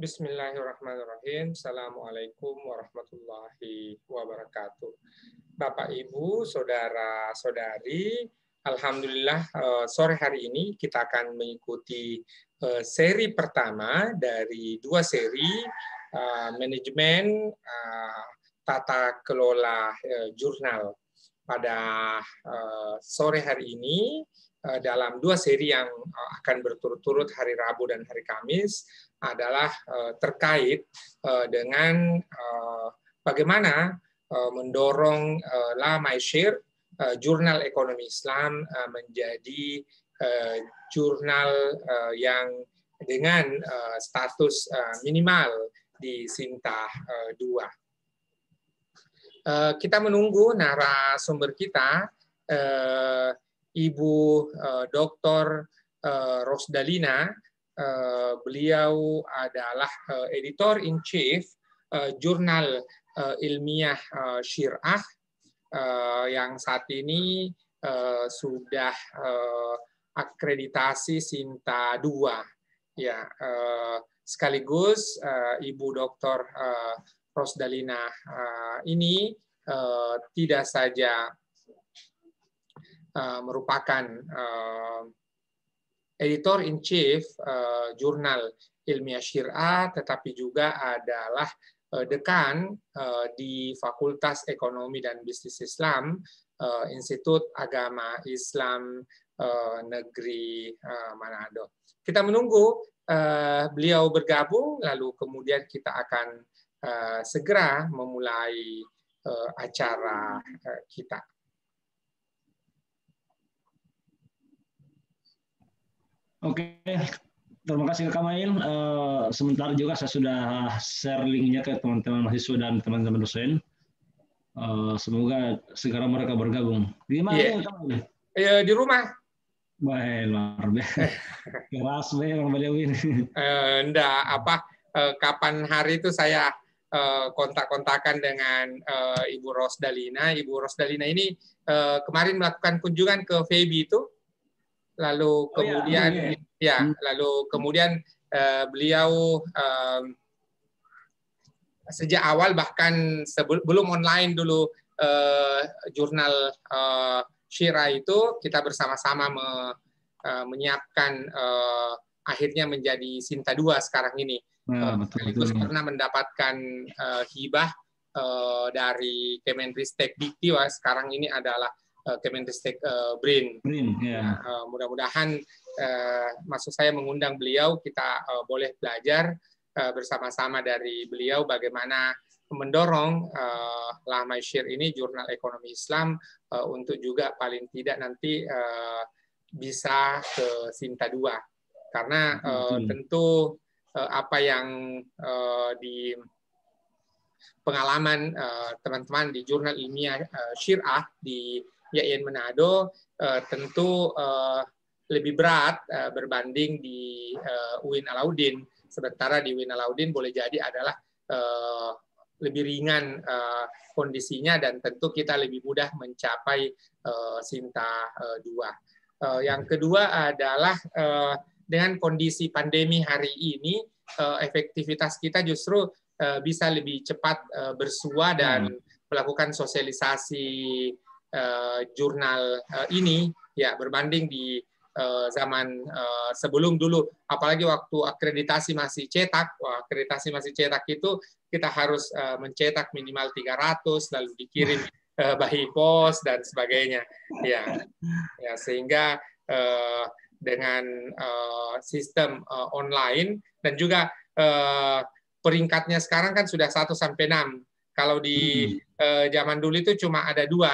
Bismillahirrahmanirrahim. Assalamualaikum warahmatullahi wabarakatuh. Bapak, Ibu, saudara-saudari, Alhamdulillah sore hari ini kita akan mengikuti seri pertama dari dua seri manajemen tata kelola jurnal. Pada sore hari ini dalam dua seri yang akan berturut-turut hari Rabu dan hari Kamis adalah terkait dengan bagaimana mendorong La Maishir, jurnal ekonomi Islam, menjadi jurnal yang dengan status minimal di Sinta 2. Kita menunggu narasumber kita, Ibu Dr. Rosdalina. Beliau adalah editor in chief jurnal ilmiah Syirah yang saat ini sudah akreditasi Sinta 2. Ya, sekaligus Ibu Dr. Rosdalina ini tidak saja merupakan editor in chief jurnal ilmiah Syirah, tetapi juga adalah dekan di Fakultas Ekonomi dan Bisnis Islam Institut Agama Islam Negeri Manado. Kita menunggu beliau bergabung, lalu kemudian kita akan segera memulai acara kita. Oke, terima kasih Kak Mail. Sementara juga saya sudah share linknya ke teman-teman mahasiswa dan teman-teman dosen. Semoga segera mereka bergabung. Di mana Kak Mail? Di rumah. Baik, luar biasa. Keras memang beliau ini. Enggak, kapan hari itu saya kontak-kontakan dengan Ibu Rosdalina. Ibu Rosdalina ini kemarin melakukan kunjungan ke Feby itu. Lalu kemudian lalu kemudian beliau sejak awal, bahkan sebelum online dulu jurnal Syirah itu, kita bersama-sama menyiapkan akhirnya menjadi Sinta 2 sekarang ini. Sekaligus pernah mendapatkan hibah dari Kemenristek Dikti, sekarang ini adalah Kemenristek BRIN. Mudah-mudahan maksud saya mengundang beliau, kita boleh belajar bersama-sama dari beliau bagaimana mendorong La Maishir ini, jurnal ekonomi Islam, untuk juga paling tidak nanti bisa ke Sinta 2. Karena tentu apa yang di pengalaman teman-teman di jurnal ilmiah Syirah di YIN Manado tentu lebih berat berbanding di UIN Alauddin. Sementara di UIN Alauddin boleh jadi adalah lebih ringan kondisinya, dan tentu kita lebih mudah mencapai Sinta 2. Yang kedua adalah dengan kondisi pandemi hari ini, efektivitas kita justru bisa lebih cepat bersua dan melakukan sosialisasi jurnal ini, ya, berbanding di zaman sebelum dulu, apalagi waktu akreditasi masih cetak. Akreditasi masih cetak itu kita harus mencetak minimal 300, lalu dikirim by pos dan sebagainya, ya sehingga dengan sistem online, dan juga peringkatnya sekarang kan sudah 1 sampai 6. Kalau di zaman dulu itu cuma ada 2,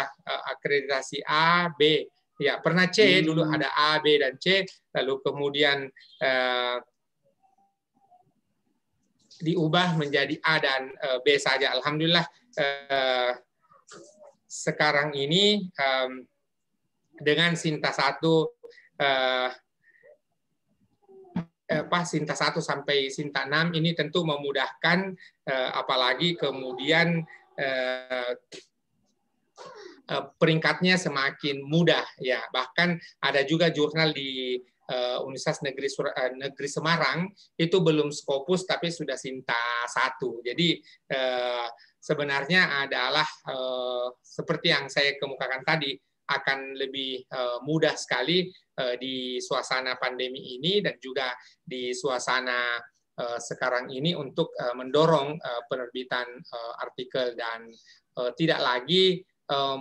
akreditasi A, B. Ya, pernah C, dulu ada A, B, dan C. Lalu kemudian diubah menjadi A dan B saja. Alhamdulillah sekarang ini dengan Sinta 1, Sinta 1 sampai Sinta 6 ini tentu memudahkan, apalagi kemudian peringkatnya semakin mudah, ya. Bahkan ada juga jurnal di Universitas Negeri Semarang itu belum Scopus tapi sudah Sinta 1. Jadi sebenarnya adalah seperti yang saya kemukakan tadi, akan lebih mudah sekali di suasana pandemi ini dan juga di suasana sekarang ini untuk mendorong penerbitan artikel dan tidak lagi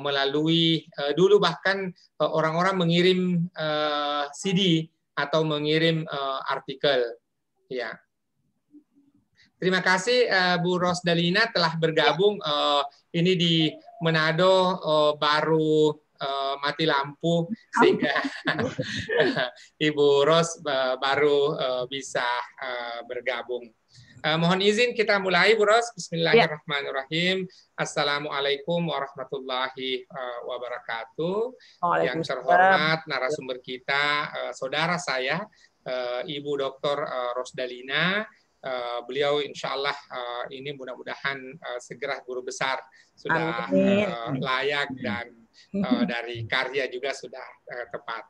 melalui dulu bahkan orang-orang mengirim CD atau mengirim artikel. Ya. Terima kasih Bu Rosdalina telah bergabung. Ini di Manado baru mati lampu sehingga Ibu Ros baru bisa bergabung. Mohon izin kita mulai, Bu Ros. Bismillahirrahmanirrahim. Assalamualaikum warahmatullahi wabarakatuh. Yang terhormat narasumber kita, saudara saya, Ibu Dr. Rosdalina. Beliau insya Allah ini mudah-mudahan segera guru besar, sudah layak dan dari karya juga sudah tepat.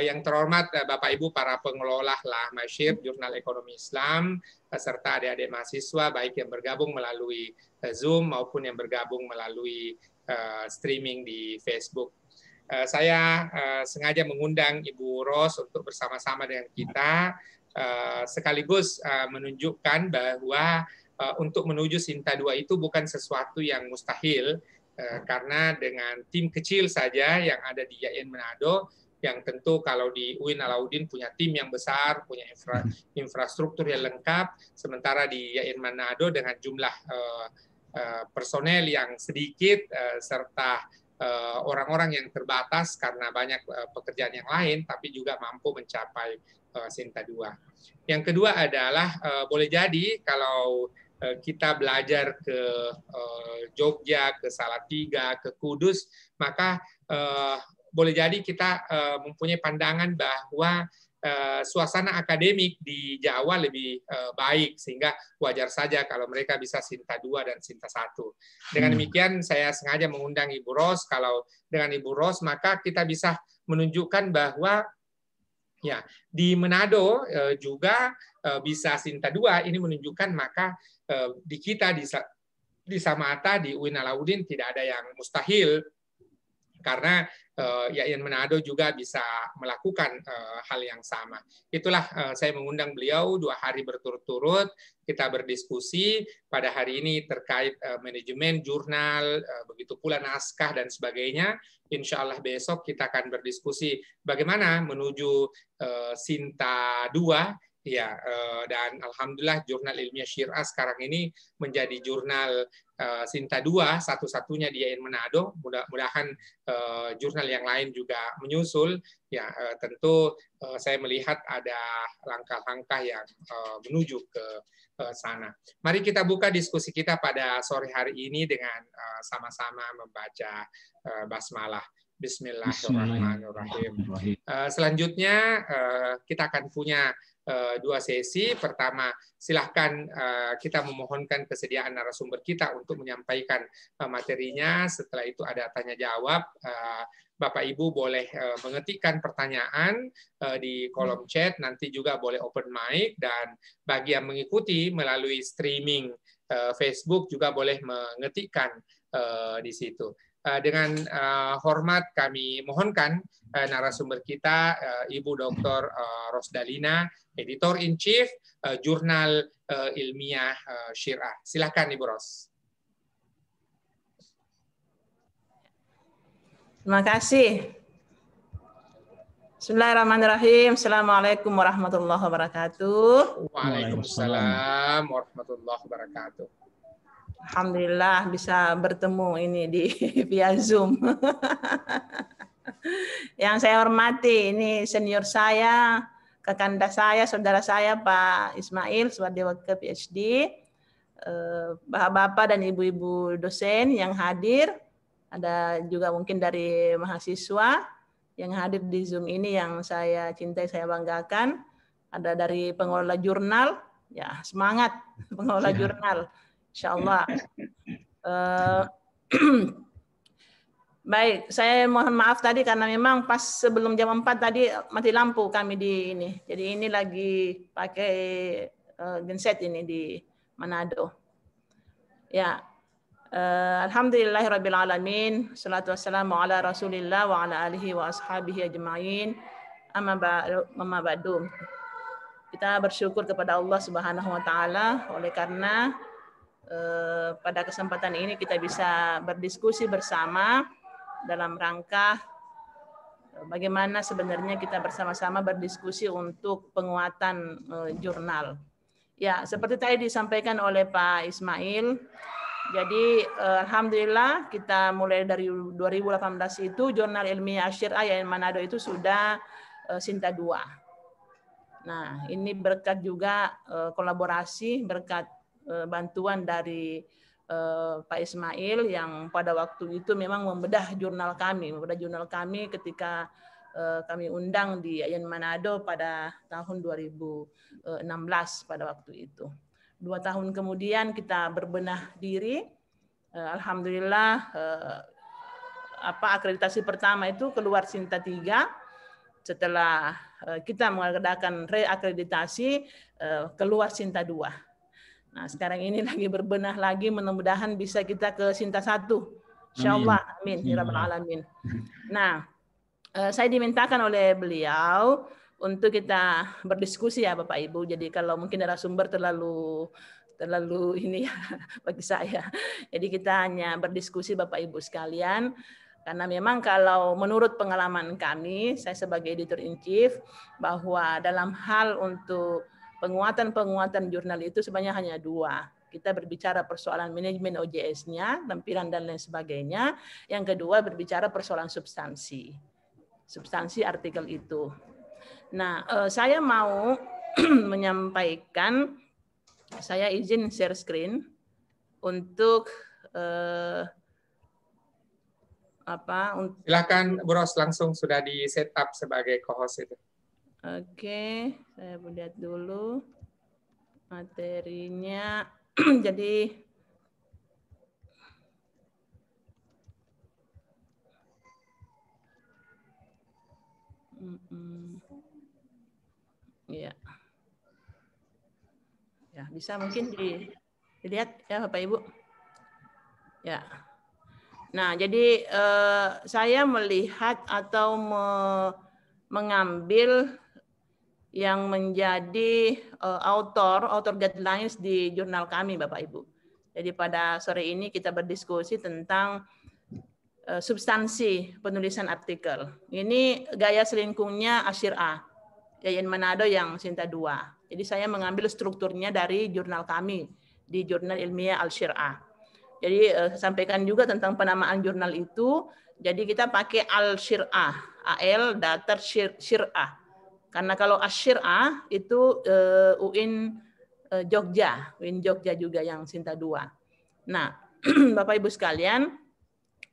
Yang terhormat Bapak Ibu para pengelola Masyir Jurnal Ekonomi Islam serta adik-adik mahasiswa baik yang bergabung melalui Zoom maupun yang bergabung melalui streaming di Facebook. Saya sengaja mengundang Ibu Ros untuk bersama-sama dengan kita sekaligus menunjukkan bahwa untuk menuju Sinta 2 itu bukan sesuatu yang mustahil, karena dengan tim kecil saja yang ada di YAIN Manado, yang tentu kalau di UIN Alauddin punya tim yang besar, punya infrastruktur yang lengkap, sementara di YAIN Manado dengan jumlah personel yang sedikit serta orang-orang yang terbatas karena banyak pekerjaan yang lain, tapi juga mampu mencapai Sinta 2. Yang kedua adalah boleh jadi kalau kita belajar ke Jogja, ke Salatiga, ke Kudus, maka boleh jadi kita mempunyai pandangan bahwa suasana akademik di Jawa lebih baik, sehingga wajar saja kalau mereka bisa Sinta 2 dan Sinta 1. Dengan demikian saya sengaja mengundang Ibu Ros. Kalau dengan Ibu Ros maka kita bisa menunjukkan bahwa ya di Manado juga bisa Sinta 2. Ini menunjukkan maka di kita di Samata, di UIN Alauddin tidak ada yang mustahil, karena YAIN Manado juga bisa melakukan hal yang sama. Itulah saya mengundang beliau 2 hari berturut-turut, kita berdiskusi pada hari ini terkait manajemen jurnal, begitu pula naskah dan sebagainya. Insya Allah besok kita akan berdiskusi bagaimana menuju Sinta 2. Ya, dan alhamdulillah jurnal ilmiah Syirah sekarang ini menjadi jurnal Sinta 2 satu-satunya di YAIN Manado. Mudah-mudahan jurnal yang lain juga menyusul. Ya, tentu saya melihat ada langkah-langkah yang menuju ke sana. Mari kita buka diskusi kita pada sore hari ini dengan sama-sama membaca basmalah. Bismillahirrahmanirrahim. Selanjutnya kita akan punya 2 sesi. Pertama, silahkan kita memohonkan kesediaan narasumber kita untuk menyampaikan materinya. Setelah itu ada tanya jawab. Bapak Ibu boleh mengetikkan pertanyaan di kolom chat, nanti juga boleh open mic, dan bagi yang mengikuti melalui streaming Facebook juga boleh mengetikkan di situ. Dengan hormat kami mohonkan narasumber kita Ibu Dr. Rosdalina, Editor in Chief Jurnal Ilmiah Syirah. Silakan Ibu Ros. Terima kasih. Bismillahirrahmanirrahim. Assalamualaikum warahmatullahi wabarakatuh. Waalaikumsalam warahmatullahi wabarakatuh. Alhamdulillah bisa bertemu ini di via Zoom. Yang saya hormati ini senior saya, kakanda saya, saudara saya Pak Ismail Swadewaka PhD, bapak-bapak dan ibu-ibu dosen yang hadir, ada juga mungkin dari mahasiswa yang hadir di Zoom ini yang saya cintai, saya banggakan, ada dari pengelola jurnal, ya semangat pengelola jurnal. Insya Allah. Baik, saya mohon maaf tadi karena memang pas sebelum jam 4 tadi mati lampu kami di ini. Jadi ini lagi pakai genset ini di Manado. Ya, alhamdulillahirabbil alamin, salatu wassalamu ala Rasulillah wa ala alihi wa ashabihi ajmain. Amma ba'du. Kita bersyukur kepada Allah Subhanahu wa taala oleh karena pada kesempatan ini kita bisa berdiskusi bersama dalam rangka bagaimana sebenarnya kita bersama-sama berdiskusi untuk penguatan jurnal. Ya, seperti tadi disampaikan oleh Pak Ismail, jadi alhamdulillah kita mulai dari 2018 itu jurnal ilmiah Asyirah YAIN Manado itu sudah Sinta 2. Nah, ini berkat juga kolaborasi, berkat bantuan dari Pak Ismail yang pada waktu itu memang membedah jurnal kami ketika kami undang di YAIN Manado pada tahun 2016 pada waktu itu. 2 tahun kemudian kita berbenah diri, alhamdulillah akreditasi pertama itu keluar Sinta 3. Setelah kita mengadakan reakreditasi keluar Sinta 2. Nah, sekarang ini lagi berbenah lagi, mudah-mudahan bisa kita ke Sinta 1. Insyaallah, amin ya rabbal alamin. Nah, saya dimintakan oleh beliau untuk kita berdiskusi ya Bapak Ibu. Jadi kalau mungkin narasumber terlalu ini ya bagi saya. Jadi kita hanya berdiskusi Bapak Ibu sekalian. Karena memang kalau menurut pengalaman kami, saya sebagai editor in chief, bahwa dalam hal untuk penguatan jurnal itu sebenarnya hanya 2. Kita berbicara persoalan manajemen OJS-nya, lampiran dan lain sebagainya. Yang kedua berbicara persoalan substansi artikel itu. Nah, saya mau menyampaikan, saya izin share screen untuk silakan Bu Ros, langsung sudah di setup sebagai co-host itu. Oke, saya lihat dulu materinya. Jadi ya bisa mungkin dilihat ya Bapak Ibu. Ya. Nah, jadi saya melihat atau mengambil yang menjadi author guidelines di jurnal kami, Bapak Ibu. Jadi pada sore ini kita berdiskusi tentang substansi penulisan artikel. Ini gaya selingkungnya Asyirah YAIN Manado yang Sinta 2. Jadi saya mengambil strukturnya dari jurnal kami di Jurnal Ilmiah Al-Syirah. Jadi sampaikan juga tentang penamaan jurnal itu. Jadi kita pakai Al-Syirah, AL datar Syirah. Karena kalau Asyirah itu UIN Jogja juga yang Sinta 2. Nah, Bapak Ibu sekalian,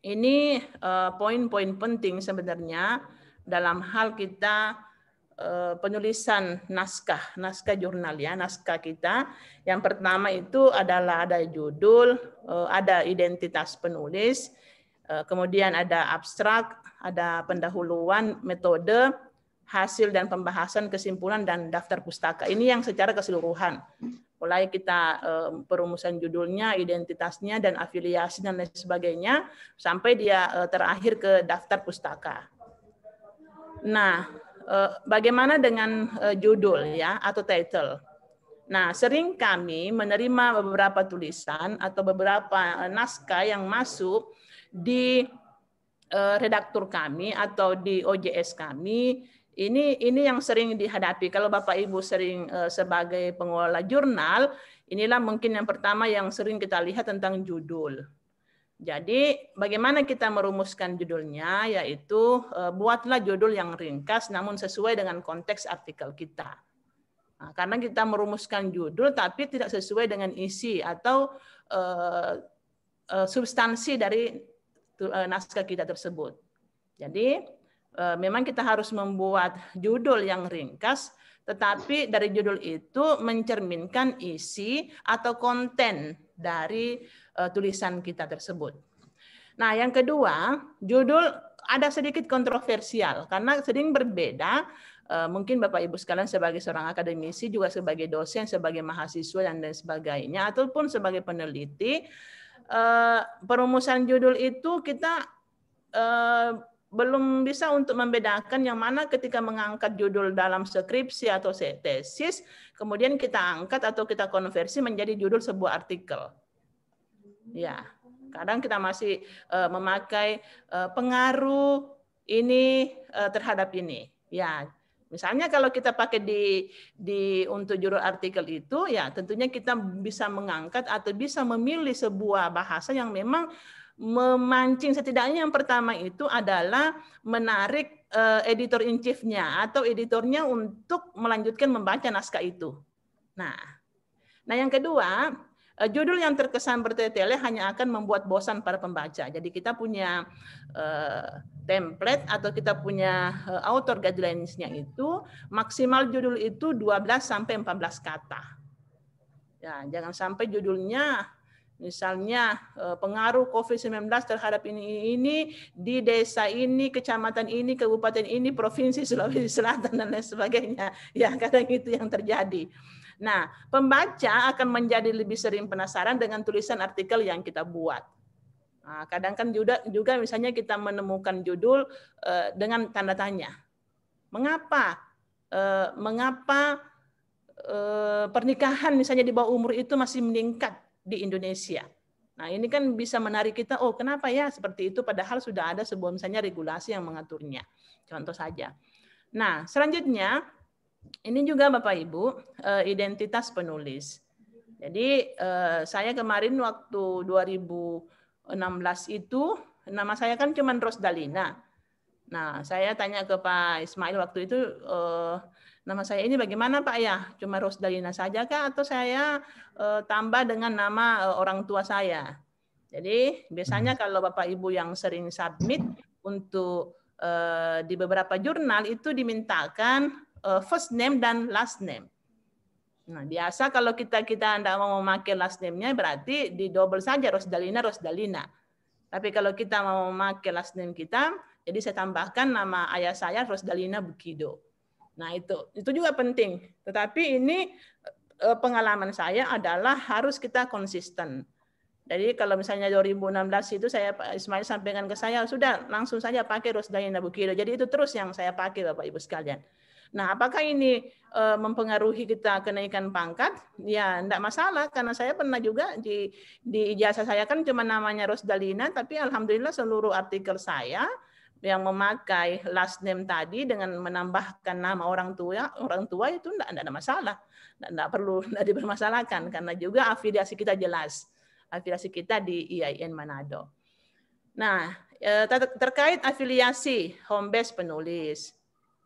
ini poin-poin penting sebenarnya dalam hal kita penulisan naskah jurnal ya, naskah kita. Yang pertama itu adalah ada judul, ada identitas penulis, kemudian ada abstrak, ada pendahuluan, metode, hasil dan pembahasan, kesimpulan, dan daftar pustaka. Ini yang secara keseluruhan. Mulai kita perumusan judulnya, identitasnya, dan afiliasi, dan lain sebagainya, sampai dia terakhir ke daftar pustaka. Nah, bagaimana dengan judul ya atau title? Nah, sering kami menerima beberapa tulisan atau beberapa naskah yang masuk di redaktur kami atau di OJS kami. Ini yang sering dihadapi. Kalau Bapak Ibu sering sebagai pengelola jurnal, inilah mungkin yang pertama yang sering kita lihat tentang judul. Jadi bagaimana kita merumuskan judulnya, yaitu buatlah judul yang ringkas namun sesuai dengan konteks artikel kita. Nah, karena kita merumuskan judul tapi tidak sesuai dengan isi atau substansi dari naskah kita tersebut. Jadi memang kita harus membuat judul yang ringkas, tetapi dari judul itu mencerminkan isi atau konten dari tulisan kita tersebut. Nah, yang kedua, judul ada sedikit kontroversial karena sering berbeda. Mungkin Bapak Ibu sekalian sebagai seorang akademisi, juga sebagai dosen, sebagai mahasiswa dan lain sebagainya, ataupun sebagai peneliti, perumusan judul itu kita belum bisa untuk membedakan yang mana ketika mengangkat judul dalam skripsi atau tesis, kemudian kita angkat atau kita konversi menjadi judul sebuah artikel. Ya, kadang kita masih memakai pengaruh ini terhadap ini. Ya, misalnya kalau kita pakai untuk judul artikel itu, ya tentunya kita bisa mengangkat atau bisa memilih sebuah bahasa yang memang memancing, setidaknya yang pertama itu adalah menarik editor in chief-nya atau editornya untuk melanjutkan membaca naskah itu. Nah yang kedua, judul yang terkesan bertele-tele hanya akan membuat bosan para pembaca. Jadi kita punya template atau kita punya author guidelines-nya itu maksimal judul itu 12 sampai 14 kata. Ya, jangan sampai judulnya misalnya pengaruh COVID-19 terhadap ini di desa ini, kecamatan ini, kabupaten ini, provinsi Sulawesi Selatan dan lain sebagainya. Ya, kadang itu yang terjadi. Nah, pembaca akan menjadi lebih sering penasaran dengan tulisan artikel yang kita buat. Nah, kadang kan juga misalnya kita menemukan judul dengan tanda tanya. Mengapa pernikahan misalnya di bawah umur itu masih meningkat di Indonesia? Nah, ini kan bisa menarik kita, oh kenapa ya seperti itu, padahal sudah ada sebuah misalnya regulasi yang mengaturnya. Contoh saja. Nah, selanjutnya, ini juga Bapak Ibu, identitas penulis. Jadi saya kemarin waktu 2016 itu, nama saya kan cuma Rosdalina. Nah, saya tanya ke Pak Ismail waktu itu, nama saya ini bagaimana Pak ya? Cuma Rosdalina saja kah atau saya tambah dengan nama orang tua saya? Jadi biasanya kalau Bapak Ibu yang sering submit untuk di beberapa jurnal itu dimintakan first name dan last name. Nah, biasa kalau kita tidak mau memakai last name-nya berarti di double saja Rosdalina. Tapi kalau kita mau memakai last name kita, jadi saya tambahkan nama ayah saya Rosdalina Bukido. Nah, itu juga penting. Tetapi ini pengalaman saya adalah harus kita konsisten. Jadi kalau misalnya 2016 itu saya Pak Ismail sampaikan ke saya, sudah langsung saja pakai Rosdalina Bukido. Jadi itu terus yang saya pakai Bapak Ibu sekalian. Nah, apakah ini mempengaruhi kita kenaikan pangkat? Ya, enggak masalah karena saya pernah juga di ijazah saya kan cuma namanya Rosdalina, tapi alhamdulillah seluruh artikel saya yang memakai last name tadi dengan menambahkan nama orang tua itu enggak ada masalah. Enggak perlu dipermasalahkan karena juga afiliasi kita jelas. Afiliasi kita di IAIN Manado. Nah, terkait afiliasi home base penulis.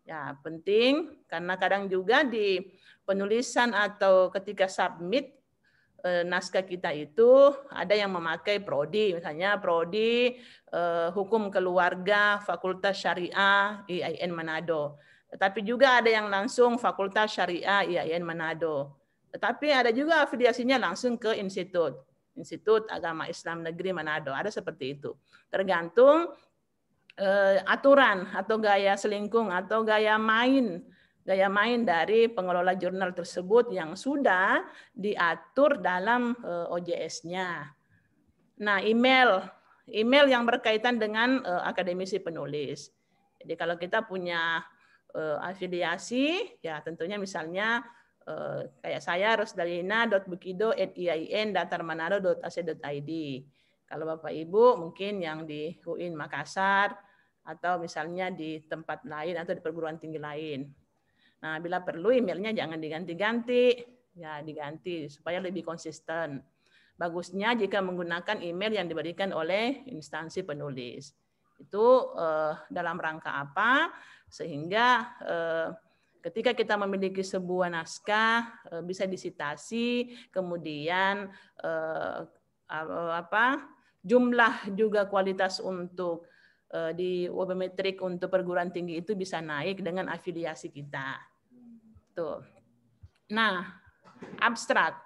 Ya, penting karena kadang juga di penulisan atau ketika submit naskah kita itu ada yang memakai prodi, misalnya prodi hukum keluarga Fakultas Syariah IAIN Manado. Tetapi juga ada yang langsung Fakultas Syariah IAIN Manado. Tetapi ada juga afiliasinya langsung ke Institut Agama Islam Negeri Manado. Ada seperti itu. Tergantung aturan atau gaya selingkung atau gaya main dari pengelola jurnal tersebut yang sudah diatur dalam OJS-nya. Nah, email yang berkaitan dengan akademisi penulis. Jadi kalau kita punya afiliasi, ya tentunya misalnya kayak saya rosdalina.bukido@iain-datarmanado.ac.id. Kalau Bapak Ibu mungkin yang di UIN Makassar atau misalnya di tempat lain atau di perguruan tinggi lain. Nah, bila perlu emailnya jangan diganti-ganti, ya diganti supaya lebih konsisten. Bagusnya jika menggunakan email yang diberikan oleh instansi penulis. Itu dalam rangka apa? Sehingga ketika kita memiliki sebuah naskah bisa disitasi, kemudian jumlah juga kualitas untuk di webmetrik untuk perguruan tinggi itu bisa naik dengan afiliasi kita. Tuh. Nah, abstrak.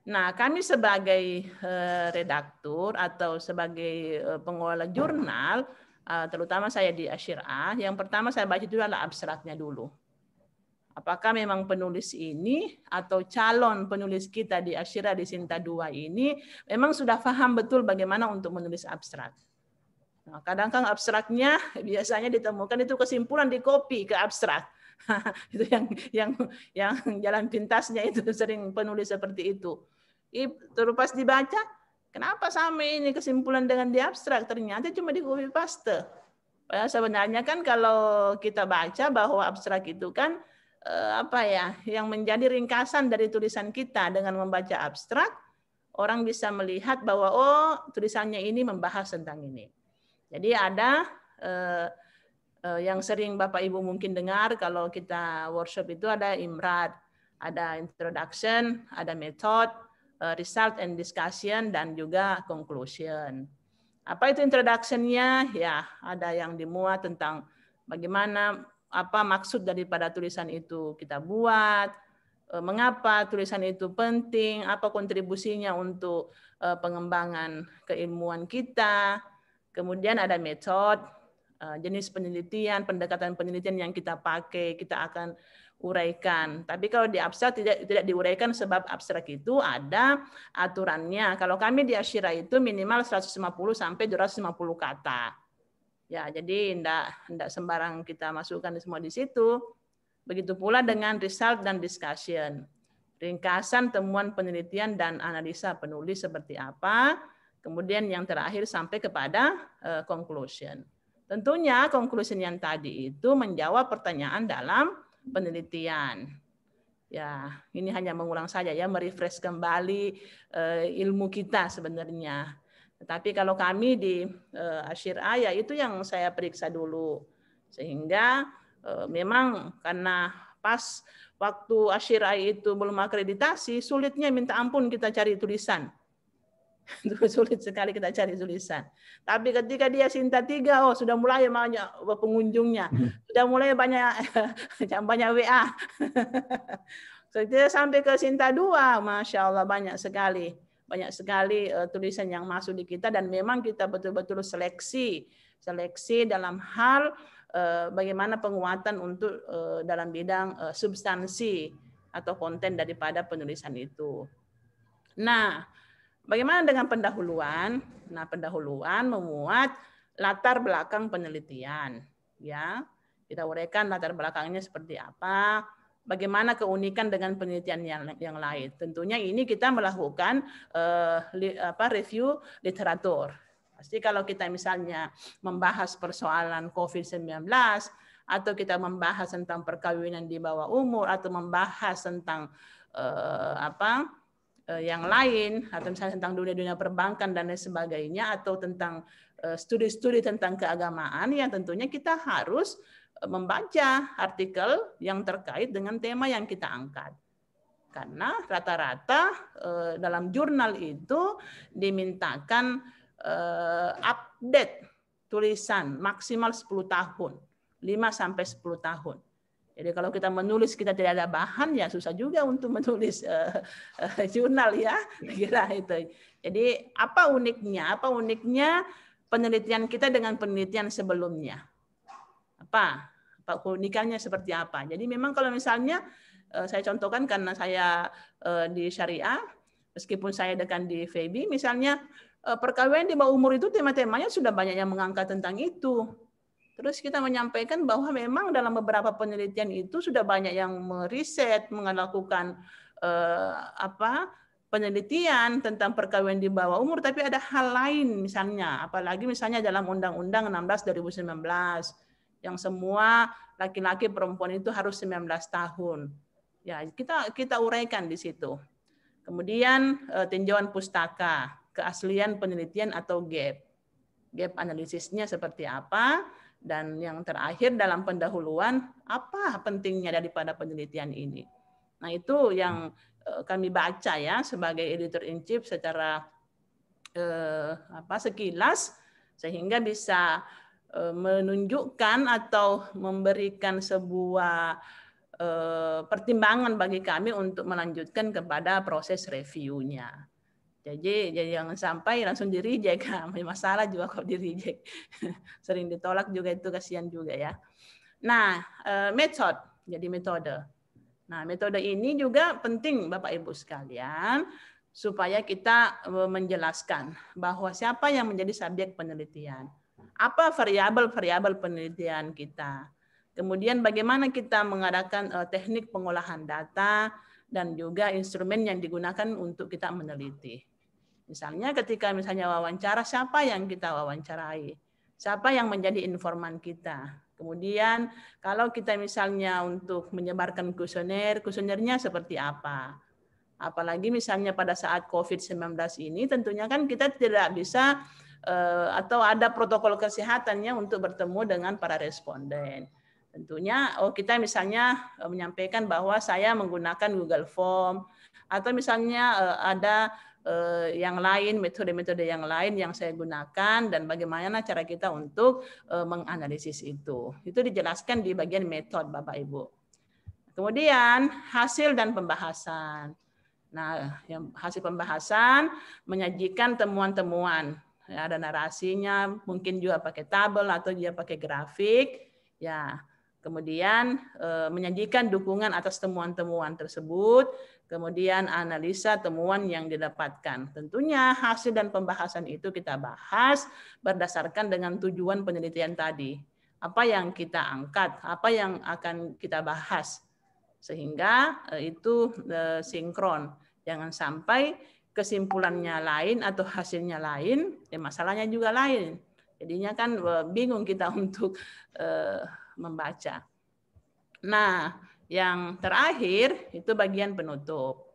Nah, kami sebagai redaktur atau sebagai pengelola jurnal, terutama saya di Asyirah, yang pertama saya baca itu adalah abstraknya dulu. Apakah memang penulis ini atau calon penulis kita di Asyirah di Sinta 2 ini memang sudah paham betul bagaimana untuk menulis abstrak. Nah, kadang-kadang abstraknya biasanya ditemukan itu kesimpulan di copy ke abstrak. Itu yang jalan pintasnya itu sering penulis seperti itu. Terus pas dibaca, kenapa sama ini kesimpulan dengan di abstrak? Ternyata cuma di copy paste. Sebenarnya kan kalau kita baca bahwa abstrak itu kan yang menjadi ringkasan dari tulisan kita. Dengan membaca abstrak, orang bisa melihat bahwa tulisannya ini membahas tentang ini. Jadi ada yang sering Bapak Ibu mungkin dengar kalau kita workshop itu ada IMRAD, ada introduction, ada method, result and discussion, dan juga conclusion. Apa itu introduction-nya? Ya, ada yang dimuat tentang bagaimana apa maksud daripada tulisan itu kita buat, mengapa tulisan itu penting, apa kontribusinya untuk pengembangan keilmuan kita. Kemudian ada metode, jenis penelitian, pendekatan penelitian yang kita pakai, kita akan uraikan. Tapi kalau di abstrak tidak diuraikan sebab abstrak itu ada aturannya. Kalau kami di Asyirah itu minimal 150 sampai 250 kata. Ya, jadi enggak sembarang kita masukkan semua di situ. Begitu pula dengan result dan discussion. Ringkasan temuan penelitian dan analisa penulis seperti apa. Kemudian yang terakhir sampai kepada conclusion. Tentunya conclusion yang tadi itu menjawab pertanyaan dalam penelitian. Ya, ini hanya mengulang saja ya, merefresh kembali ilmu kita sebenarnya. Tetapi kalau kami di Asyirah ya itu yang saya periksa dulu. Sehingga memang karena pas waktu Asyirah itu belum akreditasi, sulitnya minta ampun kita cari tulisan. Sulit sekali kita cari tulisan. Tapi ketika dia Sinta 3, sudah mulai banyak pengunjungnya. Sudah mulai banyak WA. Sampai ke Sinta 2, Masya Allah banyak sekali. Banyak sekali tulisan yang masuk di kita, dan memang kita betul-betul seleksi dalam hal bagaimana penguatan untuk dalam bidang substansi atau konten daripada penulisan itu. Nah, bagaimana dengan pendahuluan? Nah, pendahuluan memuat latar belakang penelitian. Ya, kita uraikan latar belakangnya seperti apa. Bagaimana keunikan dengan penelitian yang lain? Tentunya ini kita melakukan review literatur. Pasti kalau kita misalnya membahas persoalan COVID-19 atau kita membahas tentang perkawinan di bawah umur atau membahas tentang yang lain atau misalnya tentang dunia perbankan dan lain sebagainya atau tentang studi-studi tentang keagamaan, yang tentunya kita harus membaca artikel yang terkait dengan tema yang kita angkat. Karena rata-rata dalam jurnal itu dimintakan update tulisan maksimal 10 tahun, 5 sampai 10 tahun. Jadi kalau kita menulis kita tidak ada bahan, ya susah juga untuk menulis jurnal ya, kira itu. Jadi apa uniknya? Apa uniknya penelitian kita dengan penelitian sebelumnya? Apa keunikannya seperti apa? Jadi memang kalau misalnya saya contohkan karena saya di Syariah, meskipun saya dekan di FEBI, misalnya perkawinan di bawah umur itu tema-temanya sudah banyak yang mengangkat tentang itu. Terus kita menyampaikan bahwa memang dalam beberapa penelitian itu sudah banyak yang meriset, melakukan penelitian tentang perkawinan di bawah umur, tapi ada hal lain misalnya, apalagi misalnya dalam Undang-Undang 16 2019 yang semua laki-laki perempuan itu harus 19 tahun. Ya, kita uraikan di situ. Kemudian tinjauan pustaka, keaslian penelitian atau gap analisisnya seperti apa, dan yang terakhir dalam pendahuluan apa pentingnya daripada penelitian ini. Nah, itu yang kami baca ya sebagai editor in chief secara sekilas, sehingga bisa menunjukkan atau memberikan sebuah pertimbangan bagi kami untuk melanjutkan kepada proses reviewnya. Jadi jangan sampai langsung di-reject. Masalah juga kalau di-reject. Sering ditolak juga, itu kasihan juga ya. Nah, metode. Nah, metode ini juga penting Bapak Ibu sekalian, supaya kita menjelaskan bahwa siapa yang menjadi subjek penelitian. Apa variabel-variabel penelitian kita. Kemudian bagaimana kita mengadakan teknik pengolahan data dan juga instrumen yang digunakan untuk kita meneliti. Misalnya ketika wawancara, siapa yang kita wawancarai? Siapa yang menjadi informan kita? Kemudian kalau kita misalnya untuk menyebarkan kuesionernya seperti apa? Apalagi misalnya pada saat COVID-19 ini tentunya kan kita tidak bisa atau ada protokol kesehatannya untuk bertemu dengan para responden. Tentunya kita misalnya menyampaikan bahwa saya menggunakan Google Form atau misalnya ada yang lain, metode-metode yang lain yang saya gunakan dan bagaimana cara kita untuk menganalisis itu. Itu dijelaskan di bagian metode Bapak Ibu. Kemudian hasil dan pembahasan. Nah, yang hasil pembahasan menyajikan temuan-temuan. Ya, ada narasinya, mungkin juga pakai tabel atau dia pakai grafik. Ya, kemudian menyajikan dukungan atas temuan-temuan tersebut, kemudian analisa temuan yang didapatkan. Tentunya hasil dan pembahasan itu kita bahas berdasarkan dengan tujuan penelitian tadi. Apa yang kita angkat, apa yang akan kita bahas. Sehingga itu sinkron. Jangan sampai kesimpulannya lain atau hasilnya lain, masalahnya juga lain. Jadinya kan bingung kita untuk membaca. Nah, yang terakhir itu bagian penutup.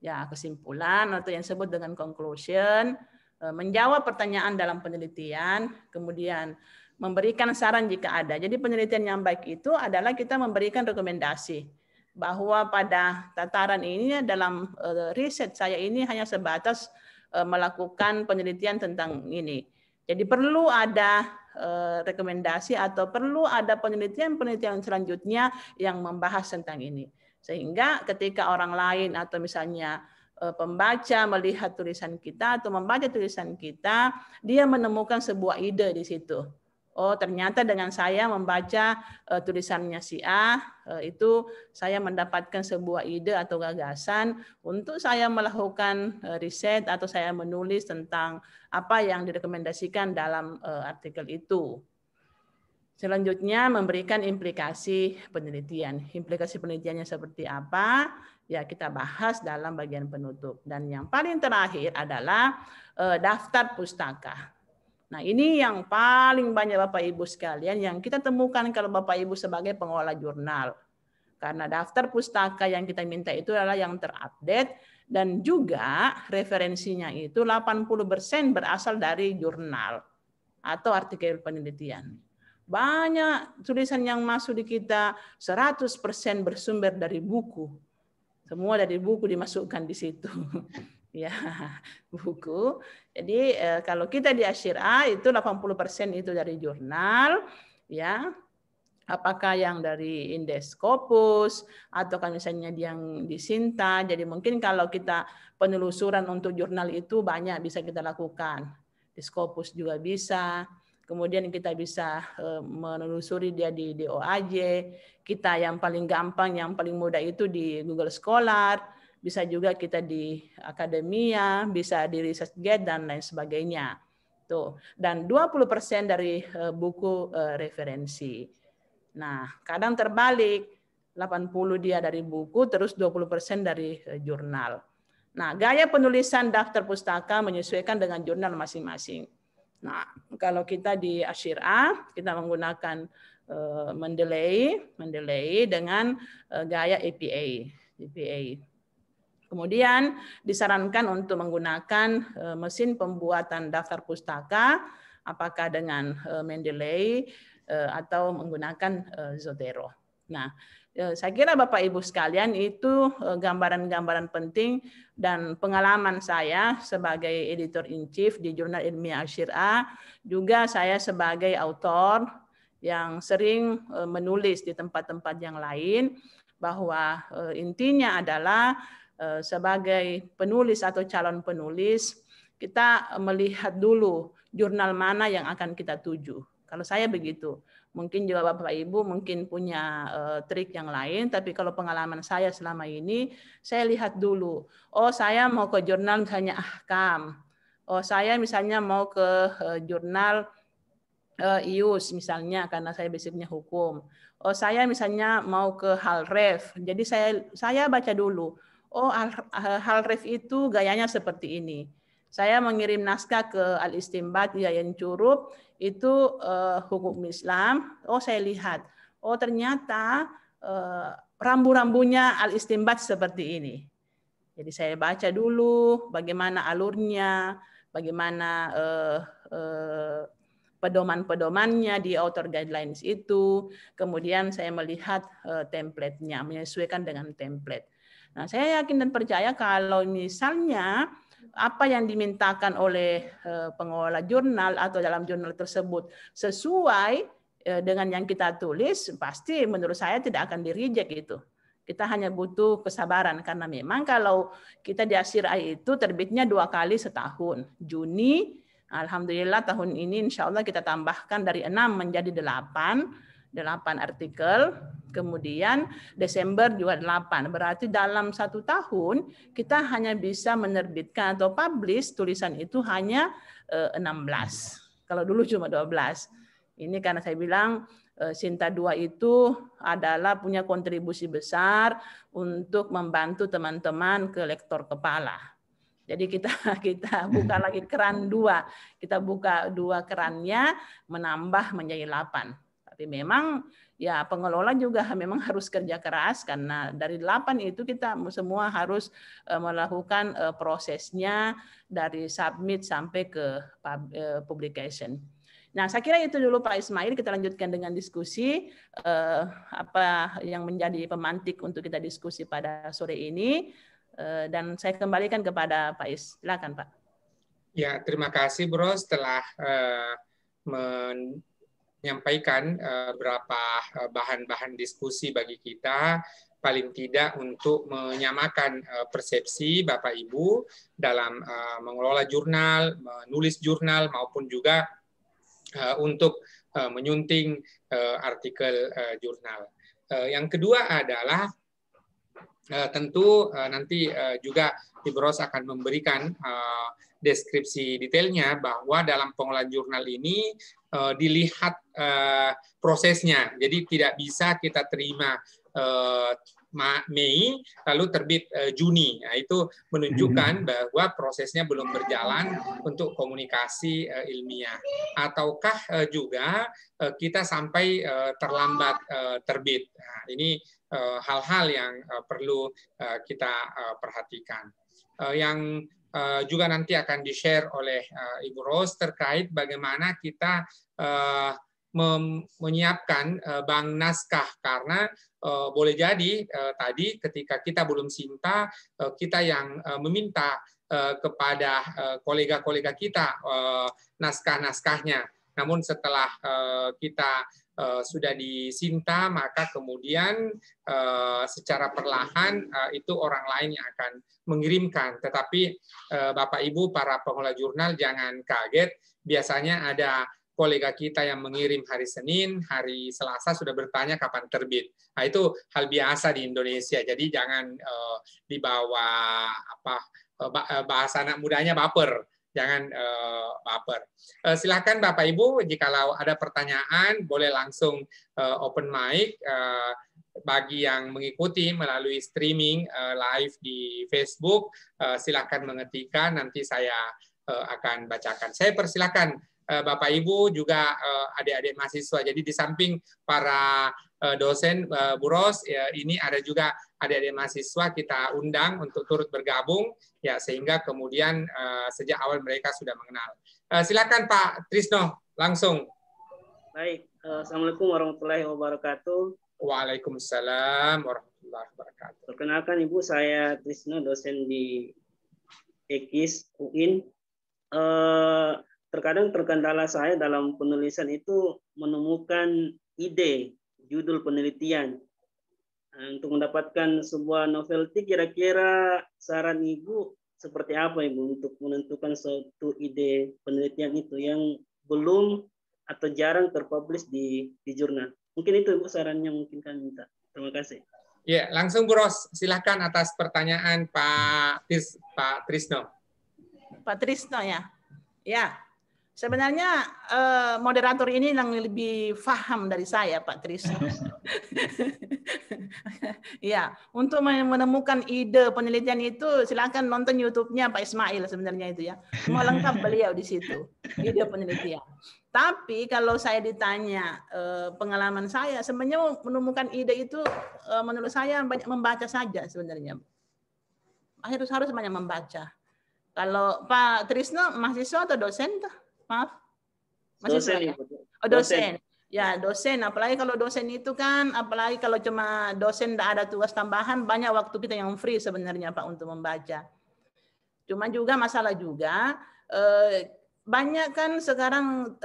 Ya, kesimpulan atau yang disebut dengan conclusion, menjawab pertanyaan dalam penelitian, kemudian memberikan saran jika ada. Jadi penelitian yang baik itu adalah kita memberikan rekomendasi bahwa pada tataran ini dalam riset saya ini hanya sebatas melakukan penelitian tentang ini. Jadi perlu ada rekomendasi atau perlu ada penelitian-penelitian selanjutnya yang membahas tentang ini. Sehingga ketika orang lain atau misalnya pembaca melihat tulisan kita atau membaca tulisan kita, dia menemukan sebuah ide di situ. Oh, ternyata dengan saya membaca tulisannya si A, itu saya mendapatkan sebuah ide atau gagasan untuk saya melakukan riset atau saya menulis tentang apa yang direkomendasikan dalam artikel itu. Selanjutnya memberikan implikasi penelitian. Implikasi penelitiannya seperti apa? Ya kita bahas dalam bagian penutup. Dan yang paling terakhir adalah daftar pustaka. Nah ini yang paling banyak Bapak Ibu sekalian yang kita temukan kalau Bapak Ibu sebagai pengelola jurnal. Karena daftar pustaka yang kita minta itu adalah yang terupdate dan juga referensinya itu 80% berasal dari jurnal atau artikel penelitian. Banyak tulisan yang masuk di kita 100% bersumber dari buku. Semua dari buku dimasukkan di situ. Ya, buku. Jadi kalau kita di Asyira itu 80% itu dari jurnal, ya. Apakah yang dari Indes Scopus atau kan misalnya yang di Sinta. Jadi mungkin kalau kita penelusuran untuk jurnal itu banyak bisa kita lakukan. Di Scopus juga bisa. Kemudian kita bisa menelusuri dia di DOAJ. Kita yang paling gampang, yang paling mudah itu di Google Scholar. Bisa juga kita di akademia, bisa di ResearchGate dan lain sebagainya. Tuh. Dan 20% dari buku referensi. Nah, kadang terbalik. 80 dia dari buku, terus 20% dari jurnal. Nah, gaya penulisan daftar pustaka menyesuaikan dengan jurnal masing-masing. Nah, kalau kita di Asyira, kita menggunakan Mendeley dengan gaya APA. Kemudian disarankan untuk menggunakan mesin pembuatan daftar pustaka, apakah dengan Mendeley atau menggunakan Zotero. Nah, saya kira Bapak Ibu sekalian itu gambaran-gambaran penting dan pengalaman saya sebagai editor in chief di Jurnal Ilmiah Asyira, juga saya sebagai autor yang sering menulis di tempat-tempat yang lain. bahwa intinya adalah sebagai penulis atau calon penulis, kita melihat dulu jurnal mana yang akan kita tuju. Kalau saya begitu. Mungkin juga Bapak Ibu mungkin punya trik yang lain, tapi kalau pengalaman saya selama ini, saya lihat dulu. Oh, saya mau ke jurnal misalnya Ahkam. Oh, saya misalnya mau ke jurnal IUS misalnya karena saya basicnya hukum. Oh, saya misalnya mau ke Halref. Jadi saya baca dulu. Oh, Halref itu gayanya seperti ini. Saya mengirim naskah ke Al-Istinbat Yayan Curup, itu hukum Islam. Oh, saya lihat. Oh, ternyata rambu-rambunya Al-Istinbat seperti ini. Jadi saya baca dulu bagaimana alurnya, bagaimana pedoman-pedomannya di author guidelines itu. Kemudian saya melihat template-nya, menyesuaikan dengan template. Nah, saya yakin dan percaya kalau misalnya apa yang dimintakan oleh pengelola jurnal atau dalam jurnal tersebut sesuai dengan yang kita tulis, pasti menurut saya tidak akan di-reject itu. Kita hanya butuh kesabaran karena memang kalau kita di ASIRAI itu terbitnya 2 kali setahun. Juni, alhamdulillah tahun ini insya Allah kita tambahkan dari 6 menjadi 8 artikel. Kemudian Desember juga 8. Berarti dalam 1 tahun kita hanya bisa menerbitkan atau publish tulisan itu hanya 16. Kalau dulu cuma 12. Ini karena saya bilang Sinta 2 itu adalah punya kontribusi besar untuk membantu teman-teman ke lektor kepala. Jadi kita buka lagi keran 2. Kita buka 2 kerannya menambah menjadi 8. Tapi memang ya pengelola juga memang harus kerja keras karena dari 8 itu kita semua harus melakukan prosesnya dari submit sampai ke publication. Nah, saya kira itu dulu Pak Ismail. Kita lanjutkan dengan diskusi apa yang menjadi pemantik untuk kita diskusi pada sore ini. Dan saya kembalikan kepada Pak Is. Silakan Pak. Ya, terima kasih Bro setelah menyampaikan beberapa bahan-bahan diskusi bagi kita, paling tidak untuk menyamakan persepsi Bapak Ibu dalam mengelola jurnal, menulis jurnal maupun juga untuk menyunting artikel jurnal. Yang kedua adalah tentu nanti juga Ibros akan memberikan deskripsi detailnya bahwa dalam pengolahan jurnal ini dilihat prosesnya. Jadi tidak bisa kita terima Mei lalu terbit Juni. Nah, itu menunjukkan bahwa prosesnya belum berjalan untuk komunikasi ilmiah. Ataukah juga kita sampai terlambat terbit. Nah, ini hal-hal yang perlu kita perhatikan. Yang juga nanti akan di-share oleh Ibu Rose terkait bagaimana kita menyiapkan bank naskah karena boleh jadi tadi ketika kita belum Sinta kita yang meminta kepada kolega-kolega kita naskah-naskahnya. Namun setelah kita sudah disinta maka kemudian secara perlahan itu orang lain yang akan mengirimkan. Tetapi Bapak Ibu para pengelola jurnal jangan kaget, biasanya ada kolega kita yang mengirim hari Senin, hari Selasa sudah bertanya kapan terbit. Nah, itu hal biasa di Indonesia. Jadi jangan dibawa bahasa anak mudanya baper. Jangan baper. Silakan Bapak Ibu, jikalau ada pertanyaan boleh langsung open mic. Bagi yang mengikuti melalui streaming live di Facebook, silakan mengetikkan, nanti saya akan bacakan. Saya persilakan Bapak Ibu juga adik-adik mahasiswa. Jadi di samping para dosen Bu Ros, ini ada juga adik-adik mahasiswa kita undang untuk turut bergabung ya sehingga kemudian sejak awal mereka sudah mengenal. Silakan Pak Trisno langsung. Baik, Assalamualaikum warahmatullahi wabarakatuh. Waalaikumsalam warahmatullahi wabarakatuh. Perkenalkan Ibu, saya Trisno, dosen di EKIS UIN. Terkadang terkendala saya dalam penulisan itu menemukan ide, judul penelitian. Untuk mendapatkan sebuah novelty, kira-kira saran Ibu seperti apa Ibu untuk menentukan suatu ide penelitian itu yang belum atau jarang terpublish di jurnal? Mungkin itu Ibu sarannya, mungkin kami minta. Terima kasih. Ya, langsung Bu Ros, silahkan atas pertanyaan Pak Trisno. Pak Trisno ya. Ya, sebenarnya moderator ini yang lebih paham dari saya, Pak Trisno. Ya, untuk menemukan ide penelitian itu silakan nonton YouTube-nya Pak Ismail sebenarnya itu ya. Semua lengkap beliau di situ, ide penelitian. Tapi kalau saya ditanya pengalaman saya, sebenarnya menemukan ide itu menurut saya banyak membaca saja sebenarnya. Harus banyak membaca. Kalau Pak Trisno mahasiswa atau dosen tuh? Maaf. Mahasiswa ya? Oh, dosen. Ya, dosen. Apalagi kalau dosen itu kan, apalagi kalau cuma dosen tidak ada tugas tambahan, banyak waktu kita yang free sebenarnya Pak untuk membaca. Cuma juga masalah juga, banyak kan sekarang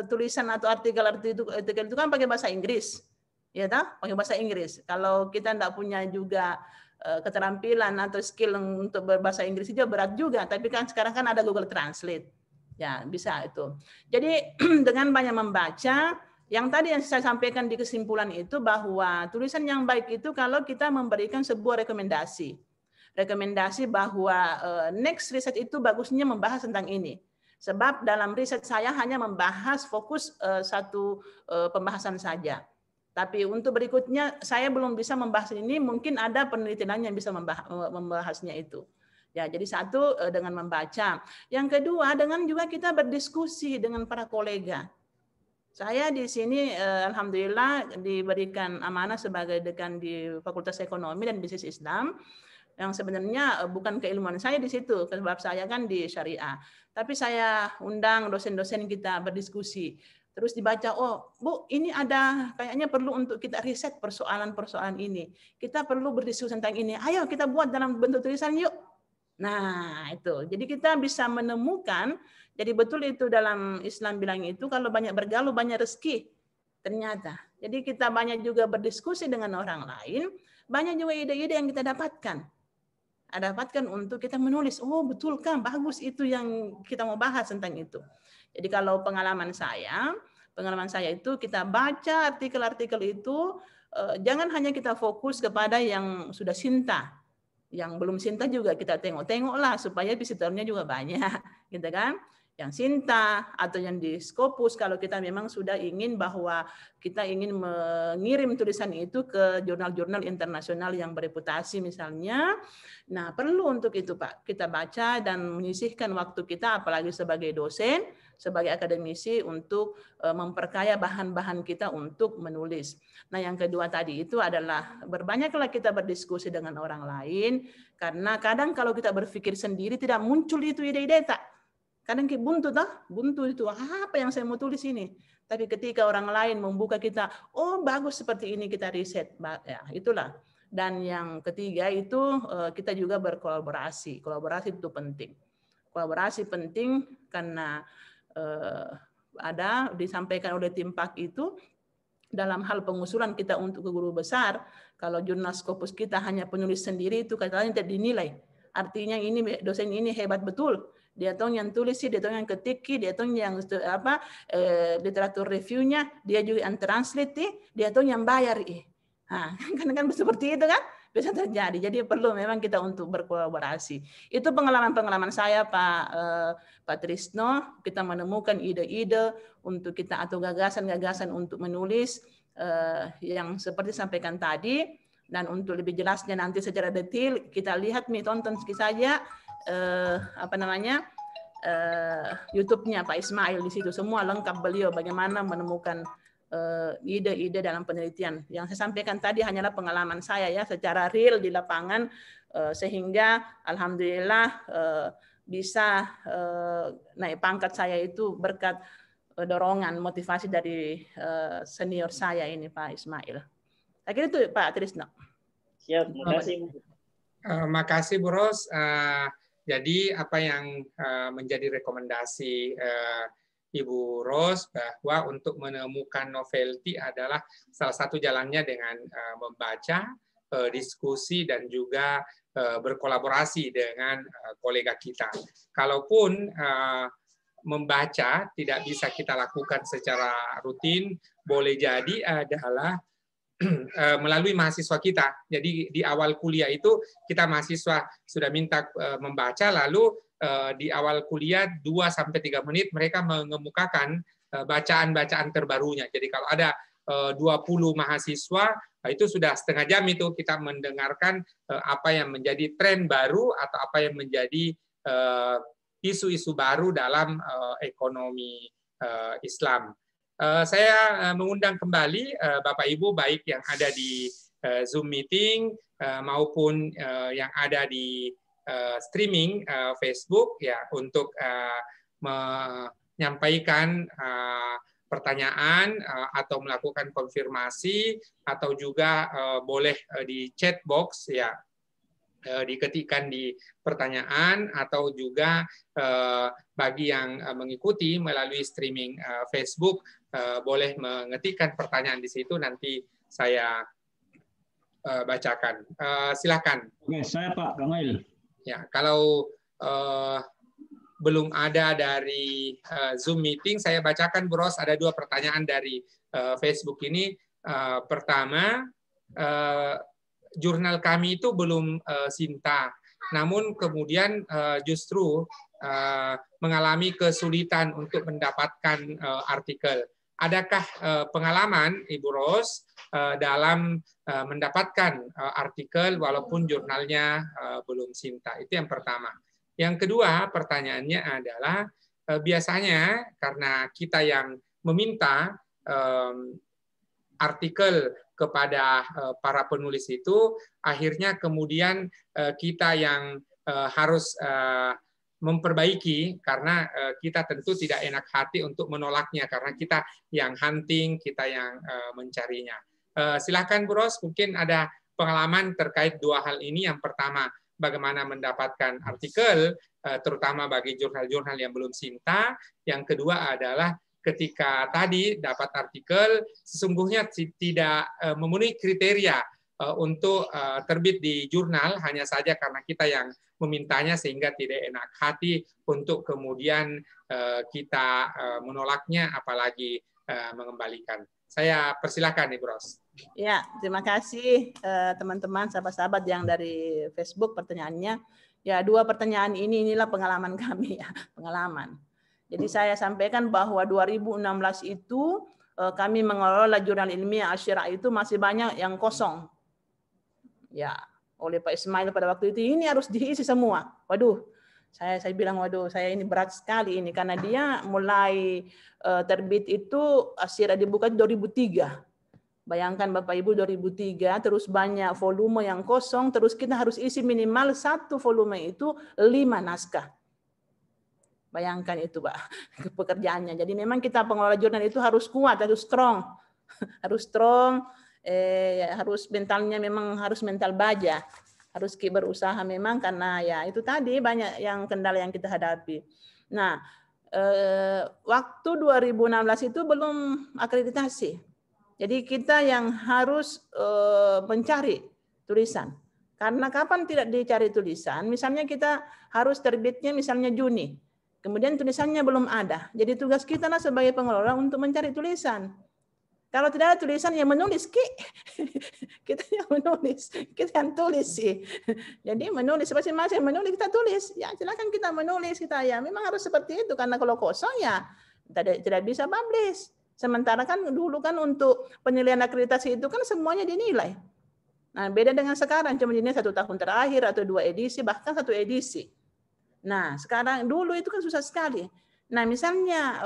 tulisan atau artikel itu kan pakai bahasa Inggris. Ya tak? Pakai bahasa Inggris. Kalau kita tidak punya juga keterampilan atau skill untuk berbahasa Inggris itu berat juga, tapi kan sekarang kan ada Google Translate, ya bisa itu. Jadi dengan banyak membaca, yang tadi yang saya sampaikan di kesimpulan itu bahwa tulisan yang baik itu kalau kita memberikan sebuah rekomendasi bahwa next riset itu bagusnya membahas tentang ini. Sebab dalam riset saya hanya membahas fokus satu pembahasan saja. Tapi untuk berikutnya saya belum bisa membahas ini, mungkin ada penelitian yang bisa membahasnya itu. Ya, jadi satu dengan membaca. Yang kedua dengan juga kita berdiskusi dengan para kolega. Saya di sini alhamdulillah diberikan amanah sebagai dekan di Fakultas Ekonomi dan Bisnis Islam. Yang sebenarnya bukan keilmuan saya di situ, sebab saya kan di syariah. Tapi saya undang dosen-dosen kita berdiskusi. Terus dibaca, oh Bu, ini ada kayaknya perlu untuk kita riset persoalan-persoalan ini. Kita perlu berdiskusi tentang ini. Ayo kita buat dalam bentuk tulisan yuk. Nah itu, jadi kita bisa menemukan, jadi betul itu dalam Islam bilang itu, kalau banyak bergaul banyak rezeki. Ternyata, jadi kita banyak juga berdiskusi dengan orang lain, banyak juga ide-ide yang kita dapatkan untuk kita menulis. Oh betul kan, bagus itu yang kita mau bahas tentang itu. Jadi kalau pengalaman saya itu kita baca artikel-artikel itu, jangan hanya kita fokus kepada yang sudah cinta, yang belum cinta juga kita tengok-tengoklah supaya visitornya juga banyak, gitu kan? Yang cinta atau yang di Scopus kalau kita memang sudah ingin bahwa kita ingin mengirim tulisan itu ke jurnal-jurnal internasional yang bereputasi misalnya. Nah, perlu untuk itu Pak, kita baca dan menyisihkan waktu kita apalagi sebagai dosen, sebagai akademisi untuk memperkaya bahan-bahan kita untuk menulis. Nah, yang kedua tadi itu adalah berbanyaklah kita berdiskusi dengan orang lain, karena kadang kalau kita berpikir sendiri tidak muncul itu ide-ide tak. Kadang buntu itu apa yang saya mau tulis ini. Tapi ketika orang lain membuka kita, oh bagus seperti ini kita riset, ya itulah. Dan yang ketiga itu kita juga berkolaborasi. Kolaborasi itu penting. Kolaborasi penting karena ada disampaikan oleh tim PAK itu dalam hal pengusulan kita untuk ke guru besar. Kalau jurnal Scopus kita hanya penulis sendiri itu katanya tidak dinilai. Artinya ini dosen ini hebat betul. Dia tahu yang tulis sih, dia tahu yang ketik, dia tahu yang literatur reviewnya, dia juga yang translate, dia tahu yang bayar. Nah, kan seperti itu kan bisa terjadi. Jadi perlu memang kita untuk berkolaborasi. Itu pengalaman saya Pak Trisno. Kita menemukan ide-ide untuk kita atau gagasan-gagasan untuk menulis yang seperti sampaikan tadi. Dan untuk lebih jelasnya nanti secara detail kita lihat tonton saja YouTube-nya Pak Ismail di situ semua lengkap beliau bagaimana menemukan ide-ide dalam penelitian. Yang saya sampaikan tadi hanyalah pengalaman saya ya secara real di lapangan sehingga alhamdulillah bisa naik pangkat saya itu berkat dorongan motivasi dari senior saya ini Pak Ismail. Akhirnya itu Pak Trisno. Siap, terima kasih. Makasih Bu Ros. Jadi apa yang menjadi rekomendasi Ibu Ros bahwa untuk menemukan novelty adalah salah satu jalannya dengan membaca, diskusi, dan juga berkolaborasi dengan kolega kita. Kalaupun membaca tidak bisa kita lakukan secara rutin, boleh jadi adalah melalui mahasiswa kita. Jadi di awal kuliah itu kita mahasiswa sudah minta membaca, lalu di awal kuliah 2-3 menit mereka mengemukakan bacaan-bacaan terbarunya. Jadi kalau ada 20 mahasiswa, itu sudah setengah jam itu kita mendengarkan apa yang menjadi tren baru atau apa yang menjadi isu-isu baru dalam ekonomi Islam. Saya mengundang kembali Bapak Ibu baik yang ada di Zoom meeting maupun yang ada di streaming Facebook ya untuk menyampaikan pertanyaan atau melakukan konfirmasi atau juga boleh di chat box ya diketikkan di pertanyaan atau juga bagi yang mengikuti melalui streaming Facebook boleh mengetikkan pertanyaan di situ, nanti saya bacakan. Silakan. Oke, saya Pak Kamail. Ya, kalau belum ada dari Zoom meeting, saya bacakan, Bros. Ada 2 pertanyaan dari Facebook ini. Pertama, jurnal kami itu belum Sinta, namun kemudian justru mengalami kesulitan untuk mendapatkan artikel. Adakah pengalaman Ibu Ros dalam mendapatkan artikel walaupun jurnalnya belum Sinta? Itu yang pertama. Yang kedua, pertanyaannya adalah biasanya karena kita yang meminta artikel kepada para penulis itu, akhirnya kemudian kita yang harus memperbaiki karena kita tentu tidak enak hati untuk menolaknya karena kita yang hunting, kita yang mencarinya. Silakan Bu Ros, mungkin ada pengalaman terkait 2 hal ini. Yang pertama, bagaimana mendapatkan artikel, terutama bagi jurnal-jurnal yang belum Sinta. Yang kedua adalah ketika tadi dapat artikel, sesungguhnya tidak memenuhi kriteria untuk terbit di jurnal, hanya saja karena kita yang memintanya sehingga tidak enak hati untuk kemudian kita menolaknya, apalagi mengembalikan. Saya persilakan Ibu Ros. Ya, terima kasih teman-teman, sahabat-sahabat yang dari Facebook pertanyaannya. Ya, 2 pertanyaan inilah pengalaman kami ya, pengalaman. Jadi saya sampaikan bahwa 2016 itu kami mengelola jurnal ilmiah Asy-Syirah itu masih banyak yang kosong. Ya, oleh Pak Ismail pada waktu itu, ini harus diisi semua. Waduh, saya bilang waduh, saya ini berat sekali ini karena dia mulai terbit itu Asy-Syirah dibuka 2003. Bayangkan Bapak Ibu 2003 terus banyak volume yang kosong, terus kita harus isi minimal 1 volume itu 5 naskah. Bayangkan itu, Pak, pekerjaannya. Jadi memang kita pengelola jurnal itu harus kuat, harus strong. Harus strong, harus mentalnya memang harus mental baja. Harus berusaha memang karena ya itu tadi banyak yang kendala yang kita hadapi. Nah, waktu 2016 itu belum akreditasi. Jadi kita yang harus mencari tulisan. Karena kapan tidak dicari tulisan, misalnya kita harus terbitnya misalnya Juni. Kemudian tulisannya belum ada. Jadi tugas kita lah sebagai pengelola untuk mencari tulisan. Kalau tidak ada tulisan yang menulis, kita yang menulis, kita yang tulis sih. Jadi menulis masing-masing menulis kita tulis. Ya silakan kita menulis kita ya. Memang harus seperti itu karena kalau kosong ya tidak bisa publish. Sementara kan dulu kan untuk penilaian akreditasi itu kan semuanya dinilai. Nah beda dengan sekarang cuma dinilai 1 tahun terakhir atau 2 edisi bahkan 1 edisi. Nah, sekarang dulu itu kan susah sekali. Nah, misalnya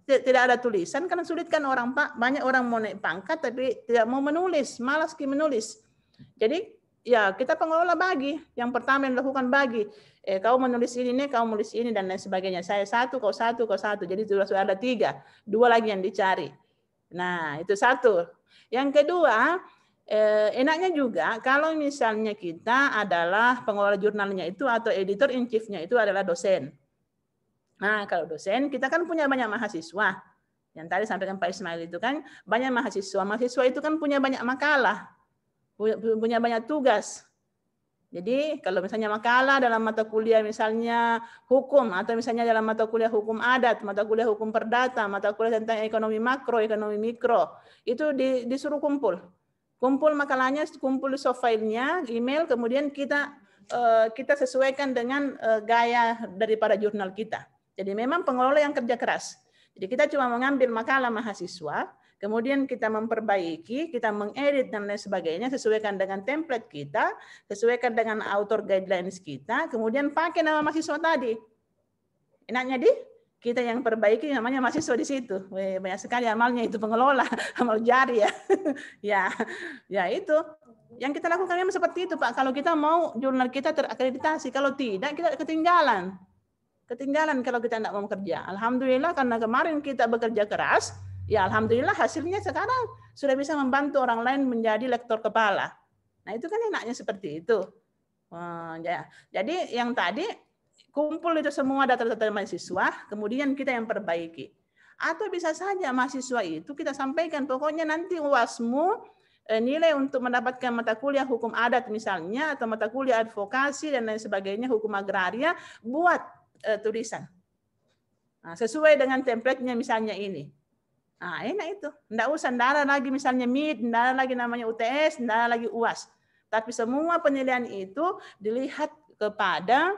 tidak ada tulisan, kan sulit kan orang Pak, banyak orang mau naik pangkat tapi tidak mau menulis, malas menulis. Jadi ya kita pengelola bagi. Yang pertama yang dilakukan bagi. Kau menulis ini, kau menulis ini dan lain sebagainya. Saya 1, kau 1, kau 1. Jadi sudah ada 3, 2 lagi yang dicari. Nah, itu 1. Yang kedua, enaknya juga kalau misalnya kita adalah pengelola jurnalnya itu atau editor in chief-nya itu adalah dosen. Nah, kalau dosen, kita kan punya banyak mahasiswa. Yang tadi sampaikan Pak Ismail itu kan banyak mahasiswa. Mahasiswa itu kan punya banyak makalah, punya banyak tugas. Jadi kalau misalnya makalah dalam mata kuliah misalnya hukum, atau misalnya dalam mata kuliah hukum adat, mata kuliah hukum perdata, mata kuliah tentang ekonomi makro, ekonomi mikro, itu disuruh kumpul. Kumpul makalahnya, kumpul soft file-nya, email, kemudian kita sesuaikan dengan gaya daripada jurnal kita. Jadi memang pengelola yang kerja keras. Jadi kita cuma mengambil makalah mahasiswa, kemudian kita memperbaiki, kita mengedit dan lain sebagainya, sesuaikan dengan template kita, sesuaikan dengan author guidelines kita, kemudian pakai nama mahasiswa tadi. Enaknya kita yang perbaiki namanya mahasiswa di situ. Banyak sekali amalnya itu pengelola, amal jari ya. Ya itu. Yang kita lakukan memang seperti itu, Pak. Kalau kita mau jurnal kita terakreditasi, kalau tidak kita ketinggalan. Ketinggalan kalau kita tidak mau kerja. Alhamdulillah karena kemarin kita bekerja keras, ya alhamdulillah hasilnya sekarang sudah bisa membantu orang lain menjadi lektor kepala. Nah itu kan enaknya seperti itu. Jadi yang tadi kumpul itu semua data-data mahasiswa, kemudian kita yang perbaiki. Atau bisa saja mahasiswa itu kita sampaikan, pokoknya nanti UASmu nilai untuk mendapatkan mata kuliah hukum adat misalnya, atau mata kuliah advokasi dan lain sebagainya, hukum agraria, buat tulisan. Nah, sesuai dengan template-nya misalnya ini. Nah, enak itu. Enggak usah ndara lagi misalnya MIT, ndara lagi namanya UTS, ndara lagi UAS. Tapi semua penilaian itu dilihat kepada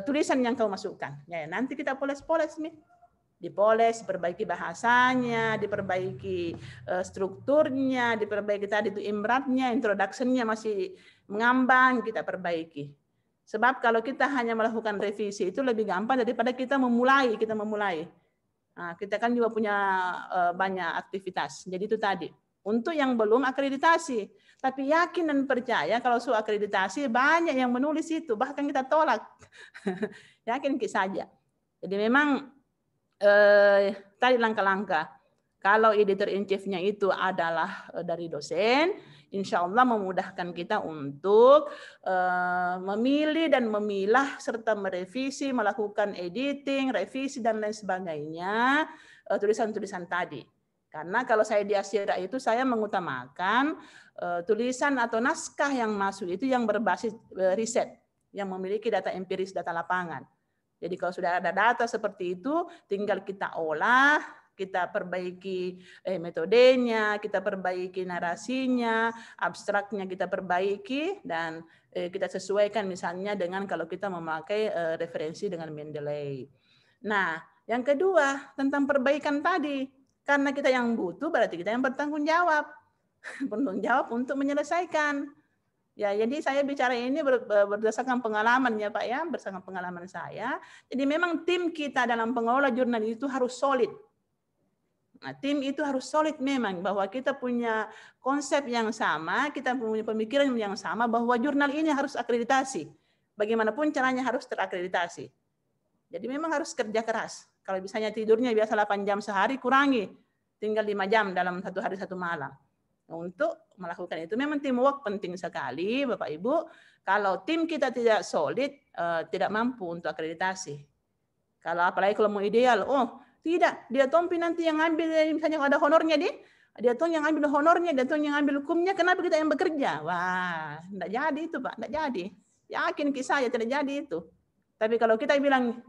tulisan yang kau masukkan. Ya, nanti kita poles-poles nih. Dipoles, diperbaiki bahasanya, diperbaiki strukturnya, diperbaiki tadi itu imratnya, introduction-nya masih mengambang, kita perbaiki. Sebab kalau kita hanya melakukan revisi itu lebih gampang daripada kita memulai. Nah, kita kan juga punya banyak aktivitas. Jadi itu tadi. Untuk yang belum akreditasi. Tapi yakin dan percaya kalau soal akreditasi banyak yang menulis itu. Bahkan kita tolak. Yakin saja. Jadi memang tadi langkah-langkah. Kalau editor in chief-nya itu adalah dari dosen, insya Allah memudahkan kita untuk memilih dan memilah serta merevisi, melakukan editing, revisi dan lain sebagainya tulisan-tulisan tadi. Karena kalau saya di Asyira itu saya mengutamakan tulisan atau naskah yang masuk itu yang berbasis riset, yang memiliki data empiris, data lapangan. Jadi kalau sudah ada data seperti itu, tinggal kita olah, kita perbaiki metodenya, kita perbaiki narasinya, abstraknya kita perbaiki, dan kita sesuaikan misalnya dengan kalau kita memakai referensi dengan Mendeley. Nah, yang kedua tentang perbaikan tadi, karena kita yang butuh berarti kita yang bertanggung jawab, bertanggung jawab untuk menyelesaikan. Ya, jadi saya bicara ini berdasarkan pengalaman ya Pak ya, berdasarkan pengalaman saya. Jadi memang tim kita dalam pengelola jurnal itu harus solid. Nah, tim itu harus solid memang, bahwa kita punya konsep yang sama, kita punya pemikiran yang sama, bahwa jurnal ini harus akreditasi. Bagaimanapun caranya harus terakreditasi. Jadi memang harus kerja keras. Kalau misalnya tidurnya biasa 8 jam sehari, kurangi. Tinggal 5 jam dalam 1 hari 1 malam. Untuk melakukan itu memang teamwork penting sekali Bapak Ibu. Kalau tim kita tidak solid, tidak mampu untuk akreditasi. Kalau apalagi kalau mau ideal, oh tidak, dia Tompi nanti yang ambil, misalnya ada honornya dia tuh yang ambil honornya, dia tuh yang ambil hukumnya, kenapa kita yang bekerja? Wah, tidak jadi itu Pak, tidak jadi. Yakin saya tidak jadi itu. Tapi kalau kita bilang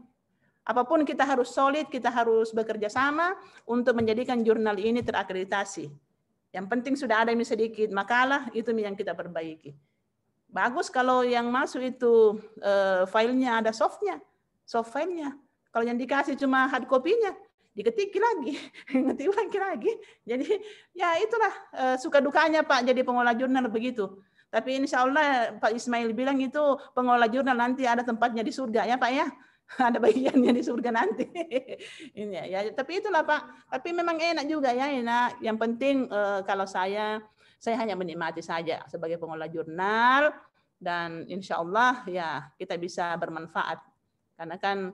apapun kita harus solid, kita harus bekerja sama untuk menjadikan jurnal ini terakreditasi. Yang penting sudah ada yang sedikit makalah, itu yang kita perbaiki. Bagus kalau yang masuk itu filenya ada soft filenya. Kalau yang dikasih cuma hard copy-nya, diketik lagi, ngetik lagi. Jadi ya itulah suka dukanya Pak jadi pengelola jurnal begitu. Tapi insya Allah Pak Ismail bilang itu pengelola jurnal nanti ada tempatnya di surga ya Pak ya. Ada bagiannya di surga nanti. Ini ya, tapi itulah Pak. Tapi memang enak juga ya, enak. Yang penting kalau saya hanya menikmati saja sebagai pengelola jurnal, dan insya Allah ya kita bisa bermanfaat. Karena kan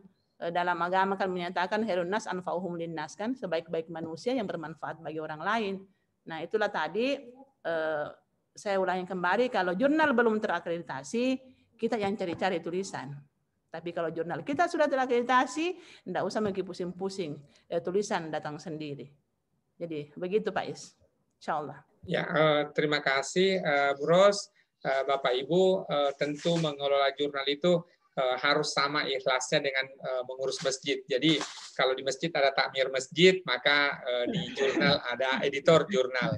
dalam agama kan menyatakan khairun nas anfa'uhum linnas, kan, sebaik-baik manusia yang bermanfaat bagi orang lain. Nah itulah tadi saya ulangi kembali, kalau jurnal belum terakreditasi, kita yang cari-cari tulisan. Tapi kalau jurnal kita sudah terakreditasi, tidak usah lagi pusing-pusing, tulisan datang sendiri. Jadi begitu Pak Is, insya Allah. Ya, terima kasih Bu Ros. Bapak Ibu, tentu mengelola jurnal itu harus sama ikhlasnya dengan mengurus masjid. Jadi kalau di masjid ada takmir masjid, maka di jurnal ada editor jurnal.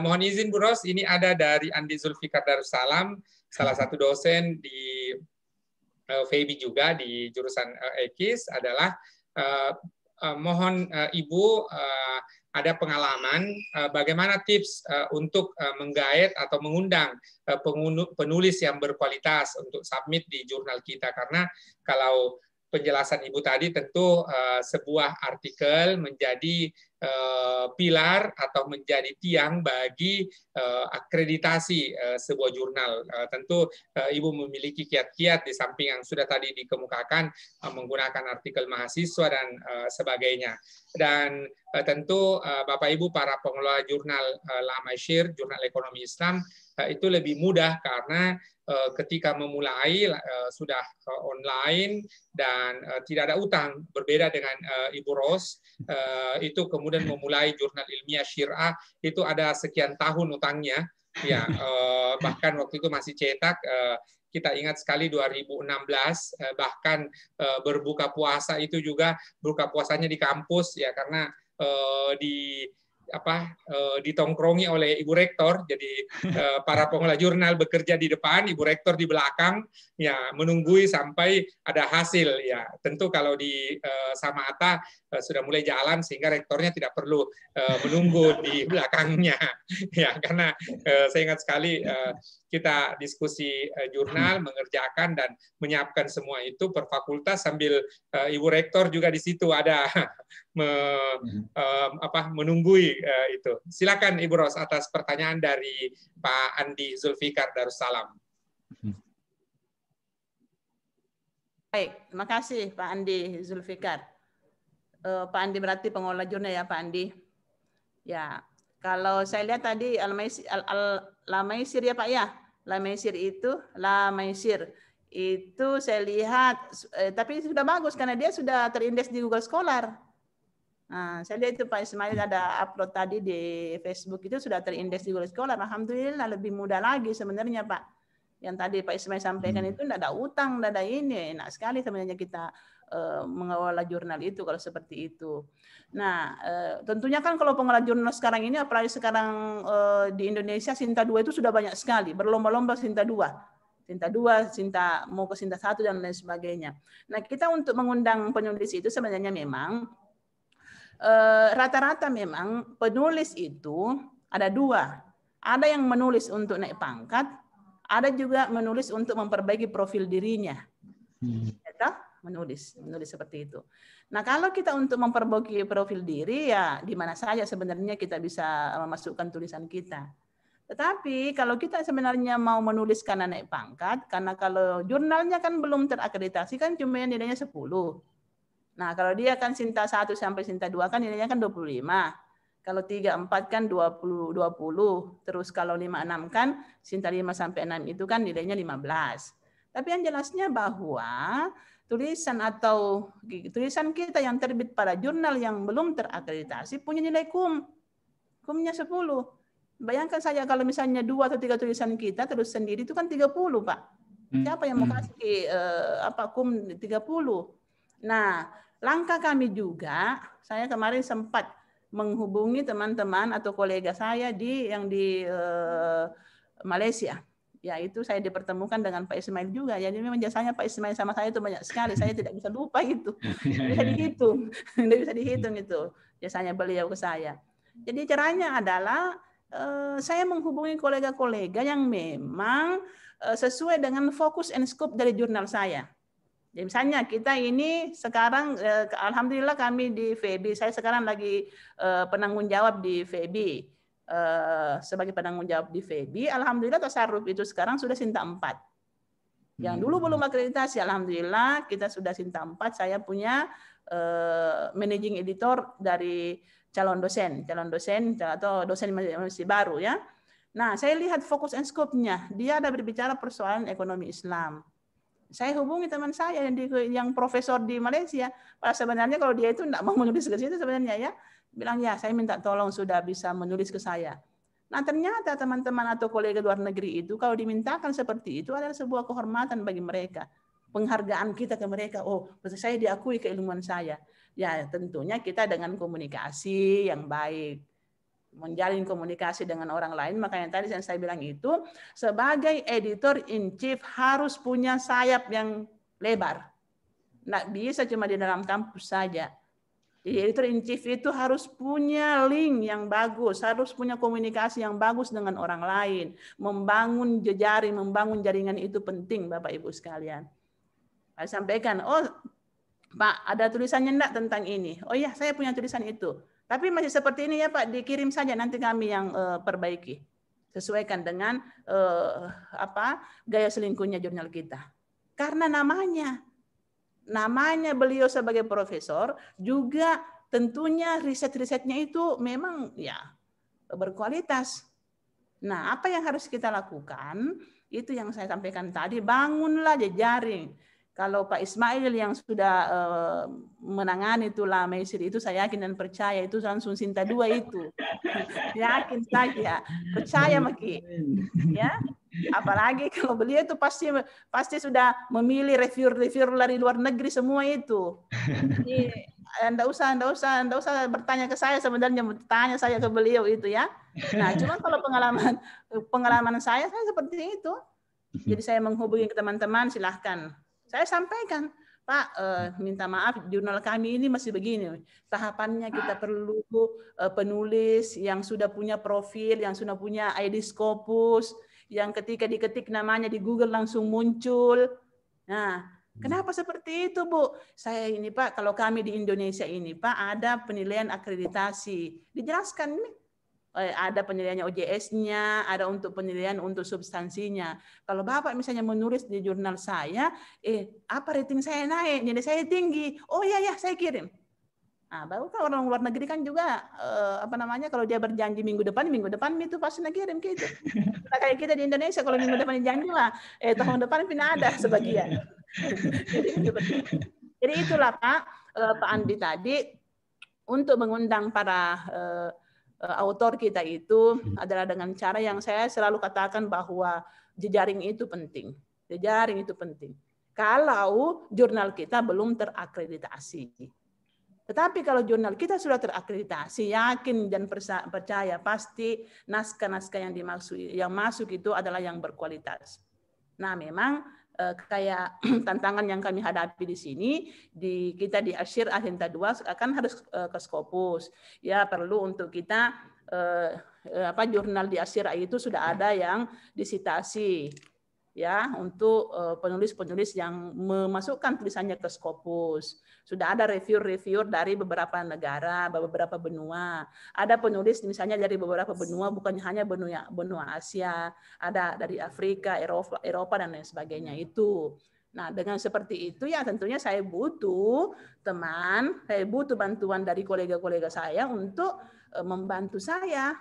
Mohon izin Bu Ros, ini ada dari Andi Zulfikar Darussalam, salah satu dosen di FEBI juga di jurusan EKIS adalah mohon Ibu ada pengalaman bagaimana tips untuk menggait atau mengundang penulis yang berkualitas untuk submit di jurnal kita, karena kalau penjelasan Ibu tadi tentu sebuah artikel menjadi pilar atau menjadi tiang bagi akreditasi sebuah jurnal. Tentu Ibu memiliki kiat-kiat di samping yang sudah tadi dikemukakan, menggunakan artikel mahasiswa dan sebagainya. Dan tentu Bapak Ibu para pengelola jurnal Lamasyir, jurnal ekonomi Islam, itu lebih mudah karena ketika memulai sudah online dan tidak ada utang, berbeda dengan Ibu Ros itu kemudian memulai jurnal ilmiah Syirah itu ada sekian tahun utangnya ya, bahkan waktu itu masih cetak. Kita ingat sekali 2016 bahkan berbuka puasa itu juga buka puasanya di kampus ya, karena ditongkrongi oleh Ibu Rektor. Jadi para pengelola jurnal bekerja di depan, Ibu Rektor di belakang, ya menunggui sampai ada hasil. Ya tentu kalau di Samata sudah mulai jalan sehingga rektornya tidak perlu menunggu di belakangnya. Ya karena saya ingat sekali kita diskusi jurnal, mengerjakan dan menyiapkan semua itu per fakultas sambil Ibu Rektor juga di situ ada menunggui itu. Silakan Ibu Ros atas pertanyaan dari Pak Andi Zulfikar Darussalam. Baik, terima kasih Pak Andi Zulfikar. Pak Andi berarti pengelola jurnal ya Pak Andi. Ya, kalau saya lihat tadi Lamasyir ya Pak ya. Lamasyir itu saya lihat, tapi sudah bagus karena dia sudah terindeks di Google Scholar. Nah, saya lihat itu Pak Ismail ada upload tadi di Facebook, itu sudah terindeks di Google Scholar. Alhamdulillah lebih mudah lagi sebenarnya Pak. Yang tadi Pak Ismail sampaikan itu tidak ada utang, tidak ada ini. Enak sekali sebenarnya kita mengelola jurnal itu kalau seperti itu. Nah, tentunya kan kalau pengelola jurnal sekarang ini, apalagi sekarang di Indonesia Sinta 2 itu sudah banyak sekali, berlomba-lomba Sinta 2. Mau ke Sinta 1 dan lain sebagainya. Nah, kita untuk mengundang penulis itu sebenarnya memang rata-rata memang penulis itu ada dua. Ada yang menulis untuk naik pangkat, ada juga menulis untuk memperbaiki profil dirinya. Menulis seperti itu. Nah, kalau kita untuk memperbaiki profil diri, ya di mana saja sebenarnya kita bisa memasukkan tulisan kita. Tetapi kalau kita sebenarnya mau menulis karena naik pangkat, karena kalau jurnalnya kan belum terakreditasi kan cuma nilainya 10. Nah, kalau dia kan Sinta 1 sampai Sinta 2 kan nilainya kan 25. Kalau 3, 4 kan 20. Terus kalau 5, 6 kan Sinta 5 sampai 6 itu kan nilainya 15. Tapi yang jelasnya bahwa tulisan kita yang terbit pada jurnal yang belum terakreditasi punya nilai kumnya 10. Bayangkan saja kalau misalnya 2 atau 3 tulisan kita terus sendiri itu kan 30, Pak. Siapa yang mau kasih kum 30? Nah, langkah kami juga, saya kemarin sempat menghubungi teman-teman atau kolega saya di Malaysia. Ya, itu saya dipertemukan dengan Pak Ismail juga. Jadi memang jasanya Pak Ismail sama saya itu banyak sekali. Saya tidak bisa lupa itu. Bisa dihitung. Tidak bisa dihitung itu jasanya beliau ke saya. Jadi caranya adalah saya menghubungi kolega-kolega yang memang sesuai dengan fokus and scope dari jurnal saya. Jadi misalnya kita ini sekarang, alhamdulillah kami di FEBI, saya sekarang lagi penanggung jawab di FEBI. Sebagai penanggung jawab di FEBI, alhamdulillah tasarruf itu sekarang sudah Sinta 4. Yang dulu belum akreditasi, alhamdulillah kita sudah Sinta 4. Saya punya managing editor dari calon dosen atau dosen masih baru ya. Nah, saya lihat fokus and scope-nya. Dia ada berbicara persoalan ekonomi Islam. Saya hubungi teman saya yang profesor di Malaysia. Padahal sebenarnya kalau dia itu tidak mau menulis ke situ sebenarnya ya, bilang ya saya minta tolong sudah bisa menulis ke saya. Nah ternyata teman-teman atau kolega luar negeri itu kalau dimintakan seperti itu adalah sebuah kehormatan bagi mereka. Penghargaan kita ke mereka, oh saya diakui keilmuan saya. Ya tentunya kita dengan komunikasi yang baik, menjalin komunikasi dengan orang lain. Makanya tadi yang saya bilang itu, sebagai editor in chief harus punya sayap yang lebar. Nggak bisa cuma di dalam kampus saja. Jadi editor in chief itu harus punya link yang bagus, harus punya komunikasi yang bagus dengan orang lain. Membangun jejaring, membangun jaringan itu penting Bapak Ibu sekalian. Saya sampaikan, oh Pak ada tulisannya enggak tentang ini? Oh iya saya punya tulisan itu. Tapi masih seperti ini ya Pak, dikirim saja nanti kami yang perbaiki. Sesuaikan dengan gaya selingkuhnya jurnal kita. Karena namanya beliau sebagai profesor juga tentunya riset-risetnya itu memang ya berkualitas. Nah, apa yang harus kita lakukan? Itu yang saya sampaikan tadi, bangunlah jejaring. Kalau Pak Ismail yang sudah menangani itulah Mesir itu, saya yakin dan percaya itu langsung Sinta 2 itu. Yakin saja, percaya Maki. Ya. Apalagi kalau beliau itu pasti sudah memilih reviewer dari luar negeri semua itu. Jadi Anda usah bertanya ke saya, sebenarnya tanya saya ke beliau itu ya. Nah, cuma kalau pengalaman saya seperti itu. Jadi saya menghubungi ke teman-teman, silahkan. Saya sampaikan, Pak, minta maaf, jurnal kami ini masih begini. Tahapannya kita perlu penulis yang sudah punya profil, yang sudah punya ID Scopus, yang ketika diketik namanya di Google langsung muncul. Nah, kenapa seperti itu, Bu? Saya ini, Pak, kalau kami di Indonesia ini, Pak, ada penilaian akreditasi. Dijelaskan ini. Ada penilaiannya OJS-nya, ada untuk penilaian untuk substansinya. Kalau Bapak misalnya menulis di jurnal saya, apa rating saya naik, nilai saya tinggi. Oh iya ya, saya kirim. Nah, baru kan orang luar negeri kan juga kalau dia berjanji minggu depan itu pasti kirim gitu. Nah, kayak kita di Indonesia kalau minggu depan janji lah, tahun depan pindah ada sebagian. Jadi itulah Pak Andi tadi untuk mengundang para autor kita itu adalah dengan cara yang saya selalu katakan bahwa jejaring itu penting. Jejaring itu penting. Kalau jurnal kita belum terakreditasi. Tetapi kalau jurnal kita sudah terakreditasi, yakin dan percaya pasti naskah-naskah yang masuk itu adalah yang berkualitas. Nah, memang kayak tantangan yang kami hadapi di sini, kita di Asyir Ahinta 2 akan harus ke Scopus. Ya perlu untuk kita jurnal di Asyir itu sudah ada yang disitasi. Ya, untuk penulis-penulis yang memasukkan tulisannya ke Scopus. Sudah ada review-review dari beberapa negara, beberapa benua. Ada penulis misalnya dari beberapa benua, bukan hanya benua Asia, ada dari Afrika, Eropa dan lain sebagainya itu. Nah, dengan seperti itu ya tentunya saya butuh bantuan dari kolega-kolega saya untuk membantu saya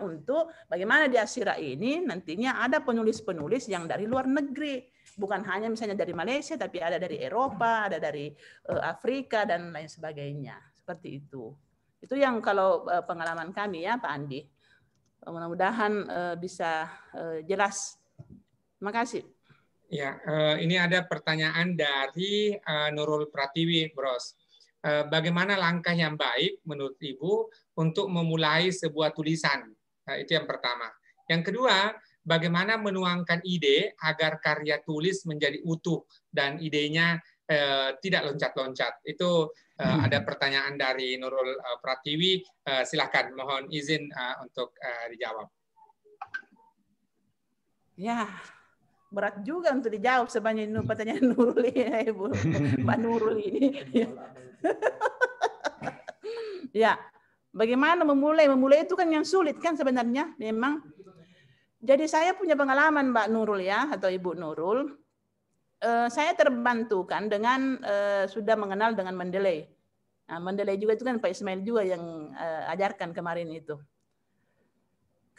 untuk bagaimana di Asyira ini nantinya ada penulis-penulis yang dari luar negeri, bukan hanya misalnya dari Malaysia, tapi ada dari Eropa, ada dari Afrika dan lain sebagainya. Seperti itu. Itu yang kalau pengalaman kami ya Pak Andi. Mudah-mudahan bisa jelas. Terima kasih. Ya, ini ada pertanyaan dari Nurul Pratiwi, Bros. Bagaimana langkah yang baik menurut Ibu untuk memulai sebuah tulisan? Itu yang pertama. Yang kedua, bagaimana menuangkan ide agar karya tulis menjadi utuh dan idenya tidak loncat-loncat? Itu ada pertanyaan dari Nurul Pratiwi. Silakan, mohon izin untuk dijawab. Ya, berat juga untuk dijawab sebanyak pertanyaan Nurul ini, Ibu, Mbak Nurul ini. Ya, bagaimana memulai? Memulai itu kan yang sulit kan sebenarnya, memang. Jadi saya punya pengalaman Mbak Nurul ya, atau Ibu Nurul. Saya terbantukan dengan sudah mengenal dengan Mendeley. Nah, Mendeley juga itu kan Pak Ismail juga yang ajarkan kemarin itu.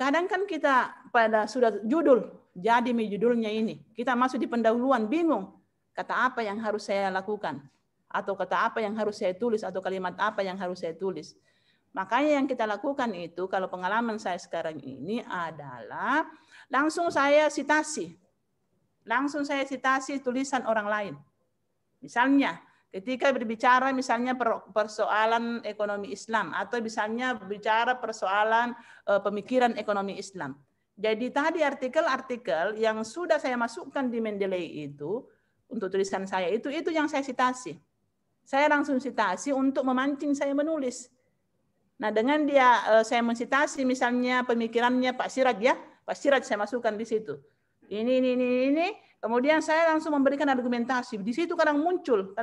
kadang kan kita pada sudah judul, jadi judulnya ini, kita masuk di pendahuluan, bingung. Kata apa yang harus saya lakukan? Atau kata apa yang harus saya tulis? Atau kalimat apa yang harus saya tulis? Makanya yang kita lakukan itu, kalau pengalaman saya sekarang ini adalah langsung saya sitasi. Langsung saya sitasi tulisan orang lain. Misalnya, ketika berbicara misalnya persoalan ekonomi Islam, atau misalnya bicara persoalan pemikiran ekonomi Islam. Jadi tadi artikel-artikel yang sudah saya masukkan di Mendeley itu, untuk tulisan saya itu yang saya sitasi. Saya langsung sitasi untuk memancing saya menulis. Nah, dengan saya mensitasi misalnya pemikirannya Pak Siraj ya, Pak Siraj saya masukkan di situ. Ini. Kemudian saya langsung memberikan argumentasi. Di situ kadang muncul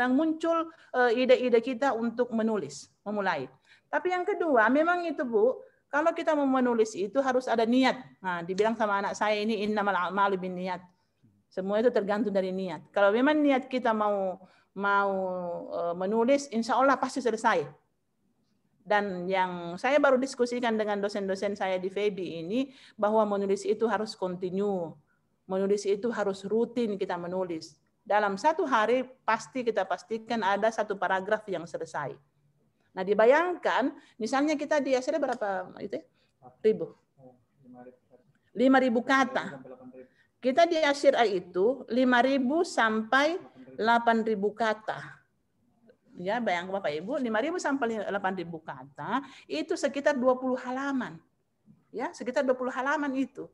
ide-ide kita untuk menulis, memulai. Tapi yang kedua, memang itu Bu, kalau kita mau menulis itu harus ada niat. Nah, dibilang sama anak saya ini innamal a'malu binniyat. Semua itu tergantung dari niat. Kalau memang niat kita mau menulis, insya Allah pasti selesai. Dan yang saya baru diskusikan dengan dosen-dosen saya di FEBI ini, bahwa menulis itu harus kontinu. Menulis itu harus rutin kita menulis. Dalam satu hari pasti kita pastikan ada satu paragraf yang selesai. Nah, dibayangkan, misalnya kita di ASR berapa itu? 5.000 kata. Kita di ASR itu 5.000 sampai 8.000 kata. Ya, bayangkan Bapak Ibu, 5.000 sampai 8.000 kata itu sekitar 20 halaman. Ya, sekitar 20 halaman itu.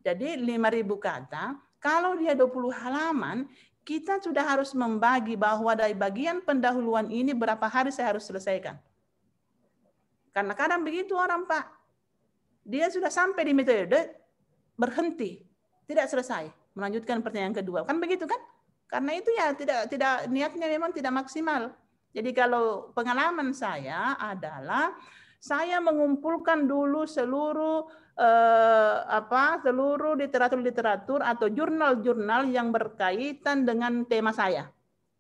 Jadi 5.000 kata, kalau dia 20 halaman, kita sudah harus membagi bahwa dari bagian pendahuluan ini berapa hari saya harus selesaikan. Karena kadang begitu orang Pak, dia sudah sampai di metode, berhenti, tidak selesai, melanjutkan pertanyaan kedua. Kan begitu kan? Karena itu ya tidak niatnya memang tidak maksimal. Jadi kalau pengalaman saya adalah saya mengumpulkan dulu seluruh literatur atau jurnal-jurnal yang berkaitan dengan tema saya.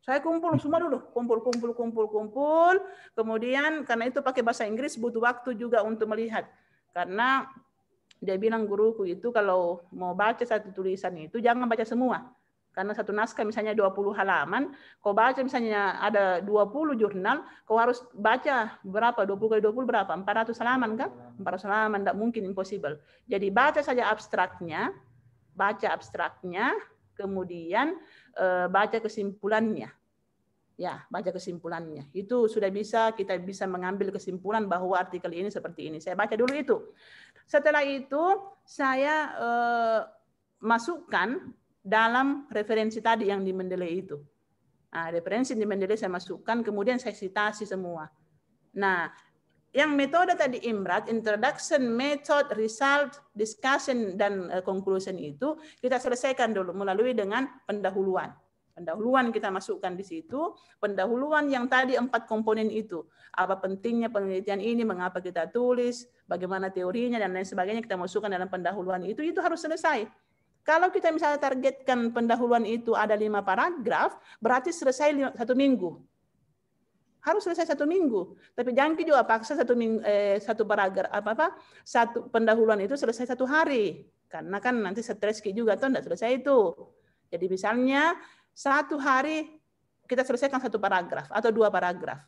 Saya kumpul semua dulu, kumpul. Kemudian karena itu pakai bahasa Inggris butuh waktu juga untuk melihat. Karena dia bilang guruku itu kalau mau baca satu tulisan itu jangan baca semua. Karena satu naskah misalnya 20 halaman, kau baca misalnya ada 20 jurnal, kau harus baca berapa? 20 kali 20 berapa? 400 halaman kan? 400 halaman, tidak mungkin, impossible. Jadi baca saja abstraknya, kemudian baca kesimpulannya. Ya, baca kesimpulannya. Itu sudah kita bisa mengambil kesimpulan bahwa artikel ini seperti ini. Saya baca dulu itu. Setelah itu, saya masukkan dalam referensi tadi yang di Mendeley itu. Nah, referensi di Mendeley saya masukkan, kemudian saya sitasi semua. Nah, yang metode tadi Imrat, introduction, method, result, discussion, dan conclusion itu kita selesaikan dulu melalui dengan pendahuluan. Pendahuluan kita masukkan di situ, pendahuluan yang tadi 4 komponen itu. Apa pentingnya penelitian ini, mengapa kita tulis, bagaimana teorinya, dan lain sebagainya kita masukkan dalam pendahuluan itu harus selesai. Kalau kita misalnya targetkan pendahuluan itu ada 5 paragraf, berarti selesai 1 minggu. Harus selesai 1 minggu. Tapi jangan juga paksa satu paragraf satu pendahuluan itu selesai 1 hari. Karena kan nanti stres juga tuh enggak selesai itu. Jadi misalnya 1 hari kita selesaikan 1 paragraf atau 2 paragraf.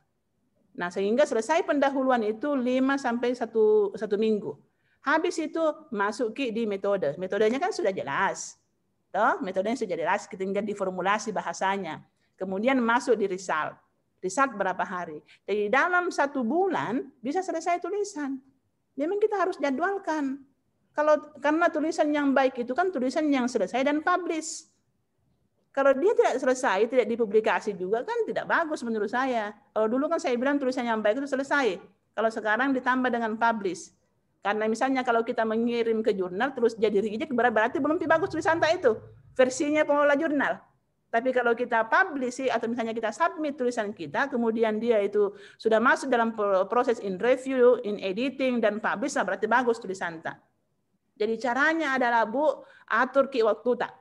Nah, sehingga selesai pendahuluan itu 5 sampai 1 minggu. Habis itu masuk di metode. Metodenya kan sudah jelas. Metodenya sudah jelas, tinggal diformulasi bahasanya. Kemudian masuk di result. Result berapa hari. Jadi dalam 1 bulan bisa selesai tulisan. Memang kita harus jadwalkan. Karena tulisan yang baik itu kan tulisan yang selesai dan publish. Kalau dia tidak selesai, tidak dipublikasi juga kan tidak bagus menurut saya. Kalau dulu kan saya bilang tulisan yang baik itu selesai. Kalau sekarang ditambah dengan publish. Karena misalnya kalau kita mengirim ke jurnal terus jadi reject, berarti belum bagus tulisan itu. Versinya pengelola jurnal. Tapi kalau kita publish atau misalnya kita submit tulisan kita, kemudian dia itu sudah masuk dalam proses in review, in editing, dan publish, berarti bagus tulisan tak. Jadi caranya adalah Bu, atur waktu tak.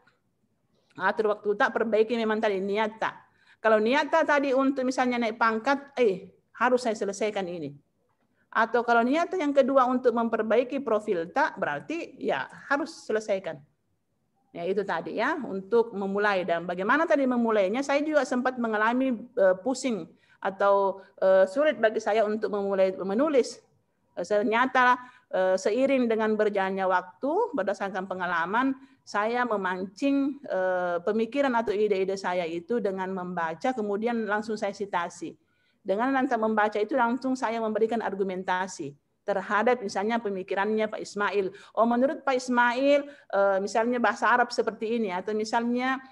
Atur waktu tak, perbaiki memang tadi niat tak. Kalau niat tak tadi untuk misalnya naik pangkat, harus saya selesaikan ini. Atau kalau niat yang kedua untuk memperbaiki profil tak, berarti ya harus selesaikan. Ya itu tadi ya, untuk memulai. Dan bagaimana tadi memulainya, saya juga sempat mengalami pusing atau sulit bagi saya untuk memulai menulis. Ternyata seiring dengan berjalannya waktu, berdasarkan pengalaman, saya memancing pemikiran atau ide-ide saya itu dengan membaca, kemudian langsung saya sitasi. Dengan nanti membaca itu langsung saya memberikan argumentasi terhadap misalnya pemikirannya Pak Ismail. Oh, menurut Pak Ismail, misalnya bahasa Arab seperti ini, atau misalnya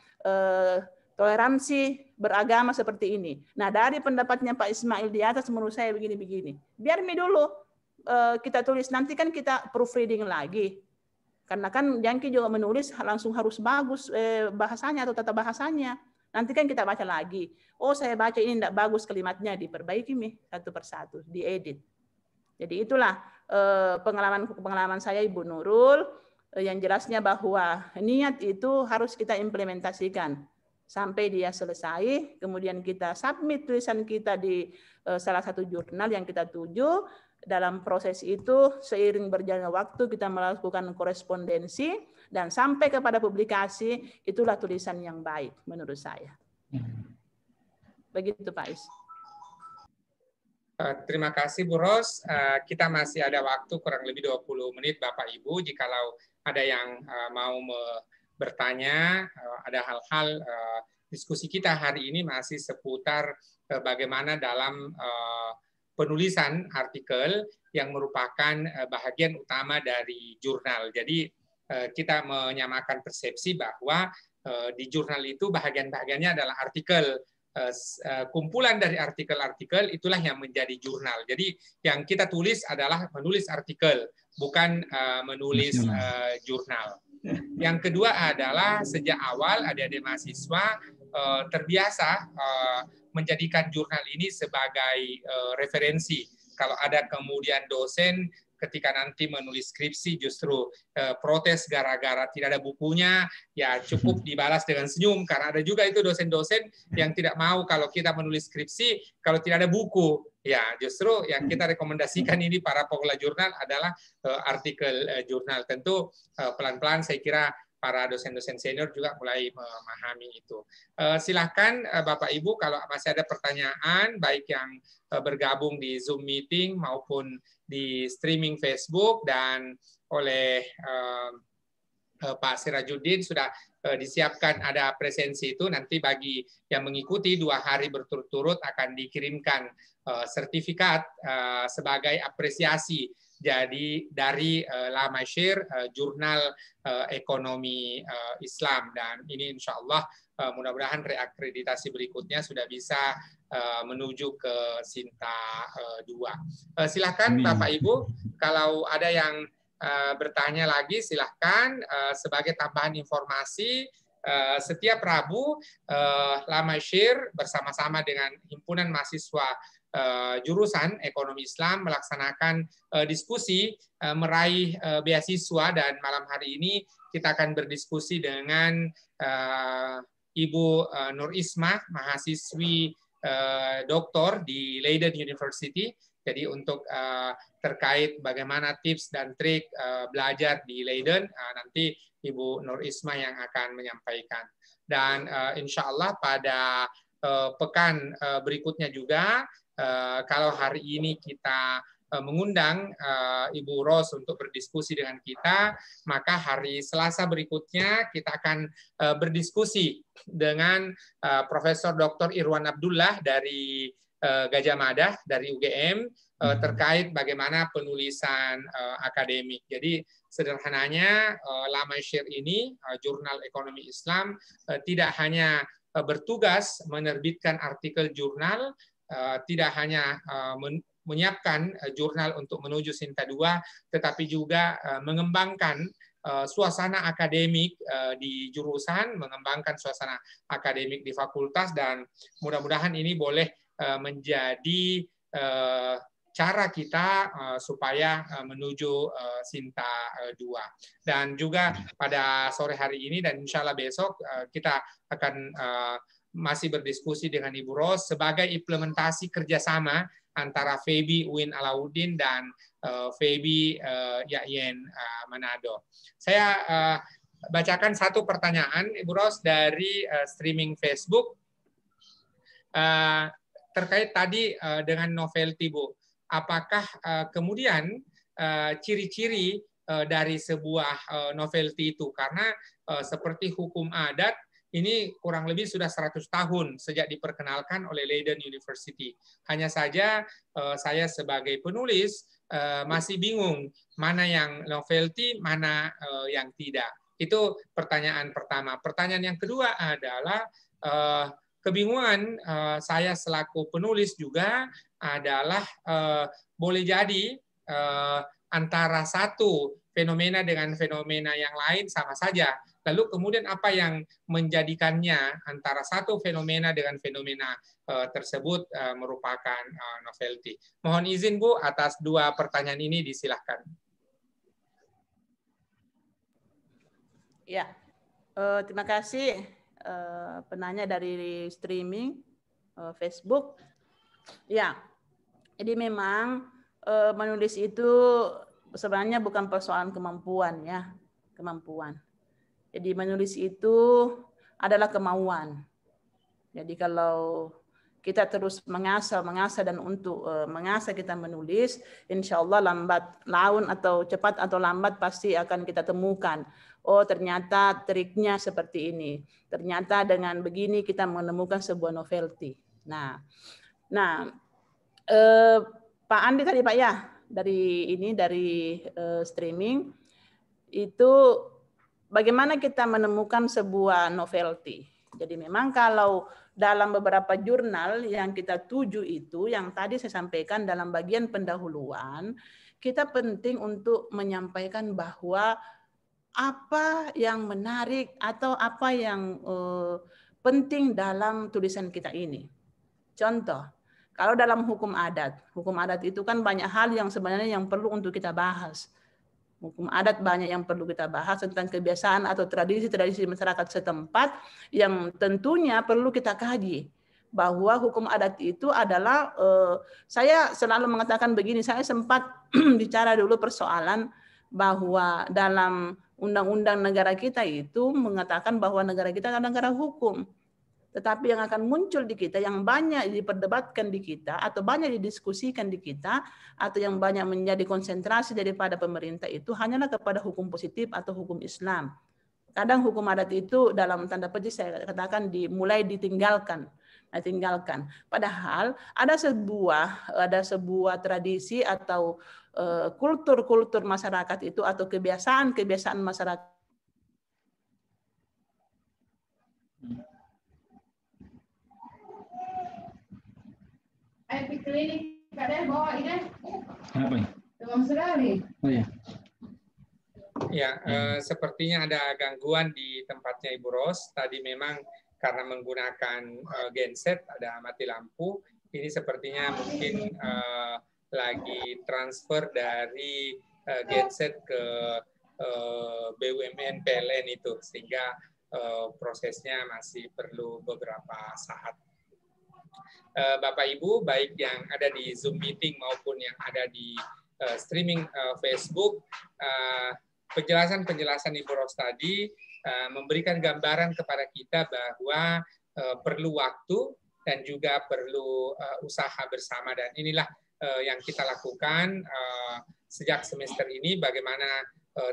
toleransi beragama seperti ini. Nah, dari pendapatnya Pak Ismail di atas menurut saya begini-begini. Biar dulu kita tulis, nanti kan kita proofreading lagi. Karena kan Jangki juga menulis langsung harus bagus bahasanya atau tata bahasanya. Nanti kan kita baca lagi. Oh, saya baca ini tidak bagus kalimatnya, diperbaiki nih satu persatu, diedit. Jadi itulah pengalaman saya Ibu Nurul, yang jelasnya bahwa niat itu harus kita implementasikan sampai dia selesai, kemudian kita submit tulisan kita di salah satu jurnal yang kita tuju. Dalam proses itu, seiring berjalannya waktu, kita melakukan korespondensi, dan sampai kepada publikasi, itulah tulisan yang baik menurut saya. Begitu Pak Is. Terima kasih Bu Ros. Kita masih ada waktu kurang lebih 20 menit Bapak Ibu. Jikalau ada yang mau bertanya, ada hal-hal diskusi kita hari ini masih seputar bagaimana dalam penulisan artikel yang merupakan bahagian utama dari jurnal. Jadi kita menyamakan persepsi bahwa di jurnal itu bahagian-bahagiannya adalah artikel. Kumpulan dari artikel-artikel itulah yang menjadi jurnal. Jadi yang kita tulis adalah menulis artikel, bukan menulis jurnal. Yang kedua adalah sejak awal adik-adik mahasiswa terbiasa menjadikan jurnal ini sebagai referensi. Kalau ada kemudian dosen ketika nanti menulis skripsi justru protes gara-gara tidak ada bukunya, ya cukup dibalas dengan senyum, karena ada juga itu dosen-dosen yang tidak mau kalau kita menulis skripsi kalau tidak ada buku. Ya, justru yang kita rekomendasikan ini para pengelola jurnal adalah artikel jurnal. Tentu pelan-pelan saya kira para dosen-dosen senior juga mulai memahami itu. Silakan Bapak Ibu kalau masih ada pertanyaan, baik yang bergabung di Zoom meeting maupun di streaming Facebook, dan oleh Pak Sirajuddin sudah disiapkan ada presensi itu. Nanti bagi yang mengikuti 2 hari berturut-turut akan dikirimkan sertifikat sebagai apresiasi jadi dari Lamasyir, jurnal ekonomi Islam, dan ini insya Allah mudah-mudahan reakreditasi berikutnya sudah bisa menuju ke Sinta 2. Silakan Bapak Ibu, kalau ada yang bertanya lagi silahkan. Sebagai tambahan informasi, setiap Rabu Lamasyir bersama-sama dengan himpunan mahasiswa jurusan ekonomi Islam melaksanakan diskusi meraih beasiswa, dan malam hari ini kita akan berdiskusi dengan Ibu Nur Ismah, mahasiswi doktor di Leiden University. Jadi untuk terkait bagaimana tips dan trik belajar di Leiden, nanti Ibu Nur Ismah yang akan menyampaikan. Dan insya Allah pada pekan berikutnya juga, kalau hari ini kita mengundang Ibu Ros untuk berdiskusi dengan kita, maka hari Selasa berikutnya kita akan berdiskusi dengan Profesor Dr. Irwan Abdullah dari Gajah Mada, dari UGM, terkait bagaimana penulisan akademik. Jadi sederhananya Lamasyir ini, jurnal ekonomi Islam, tidak hanya bertugas menerbitkan artikel jurnal, tidak hanya menyiapkan jurnal untuk menuju Sinta 2, tetapi juga mengembangkan suasana akademik di jurusan, mengembangkan suasana akademik di fakultas, dan mudah-mudahan ini boleh menjadi cara kita supaya menuju Sinta 2. Dan juga pada sore hari ini dan insya Allah besok kita akan masih berdiskusi dengan Ibu Ros sebagai implementasi kerjasama antara Feby Uin Alauddin dan Feby YAIN Manado. Saya bacakan satu pertanyaan, Ibu Ros, dari streaming Facebook terkait tadi dengan novelty, Bu. Apakah kemudian ciri-ciri dari sebuah novelty itu, karena seperti hukum adat ini kurang lebih sudah 100 tahun sejak diperkenalkan oleh Leiden University. Hanya saja saya sebagai penulis masih bingung mana yang novelty, mana yang tidak. Itu pertanyaan pertama. Pertanyaan yang kedua adalah kebingungan saya selaku penulis juga adalah boleh jadi antara satu fenomena dengan fenomena yang lain sama saja. Lalu kemudian apa yang menjadikannya antara satu fenomena dengan fenomena tersebut merupakan novelty. Mohon izin, Bu, atas dua pertanyaan ini disilahkan. Ya, terima kasih penanya dari streaming Facebook. Ya, jadi memang menulis itu sebenarnya bukan persoalan kemampuan, ya, kemampuan. Jadi menulis itu adalah kemauan. Jadi kalau kita terus mengasah dan untuk mengasah kita menulis, insya Allah lambat laun atau cepat atau lambat pasti akan kita temukan. Oh, ternyata triknya seperti ini. Ternyata dengan begini kita menemukan sebuah novelty. Nah, Pak Andi tadi, Pak, ya, dari streaming itu bagaimana kita menemukan sebuah novelty. Jadi memang kalau dalam beberapa jurnal yang kita tuju itu, yang tadi saya sampaikan dalam bagian pendahuluan, kita penting untuk menyampaikan bahwa apa yang menarik atau apa yang penting dalam tulisan kita ini. Contoh, kalau dalam hukum adat itu kan banyak hal yang sebenarnya yang perlu untuk kita bahas. Hukum adat banyak yang perlu kita bahas tentang kebiasaan atau tradisi-tradisi masyarakat setempat yang tentunya perlu kita kaji. Bahwa hukum adat itu adalah, saya selalu mengatakan begini, saya sempat bicara dulu persoalan bahwa dalam undang-undang negara kita itu mengatakan bahwa negara kita adalah negara hukum. Tetapi yang akan muncul di kita, yang banyak diperdebatkan di kita, atau banyak didiskusikan di kita, atau yang banyak menjadi konsentrasi daripada pemerintah itu hanyalah kepada hukum positif atau hukum Islam. Kadang hukum adat itu dalam tanda petik saya katakan mulai ditinggalkan. Padahal ada sebuah tradisi atau kultur masyarakat itu atau kebiasaan masyarakat. Klinik kadang bawa ini. Apa ya? Demam sekali. Oh ya. Ya, sepertinya ada gangguan di tempatnya Ibu Ros. Tadi memang karena menggunakan genset ada mati lampu. Ini sepertinya mungkin lagi transfer dari genset ke BUMN PLN itu, sehingga prosesnya masih perlu beberapa saat. Bapak Ibu, baik yang ada di Zoom meeting maupun yang ada di streaming Facebook, penjelasan Ibu Ros tadi memberikan gambaran kepada kita bahwa perlu waktu dan juga perlu usaha bersama, dan inilah yang kita lakukan sejak semester ini, bagaimana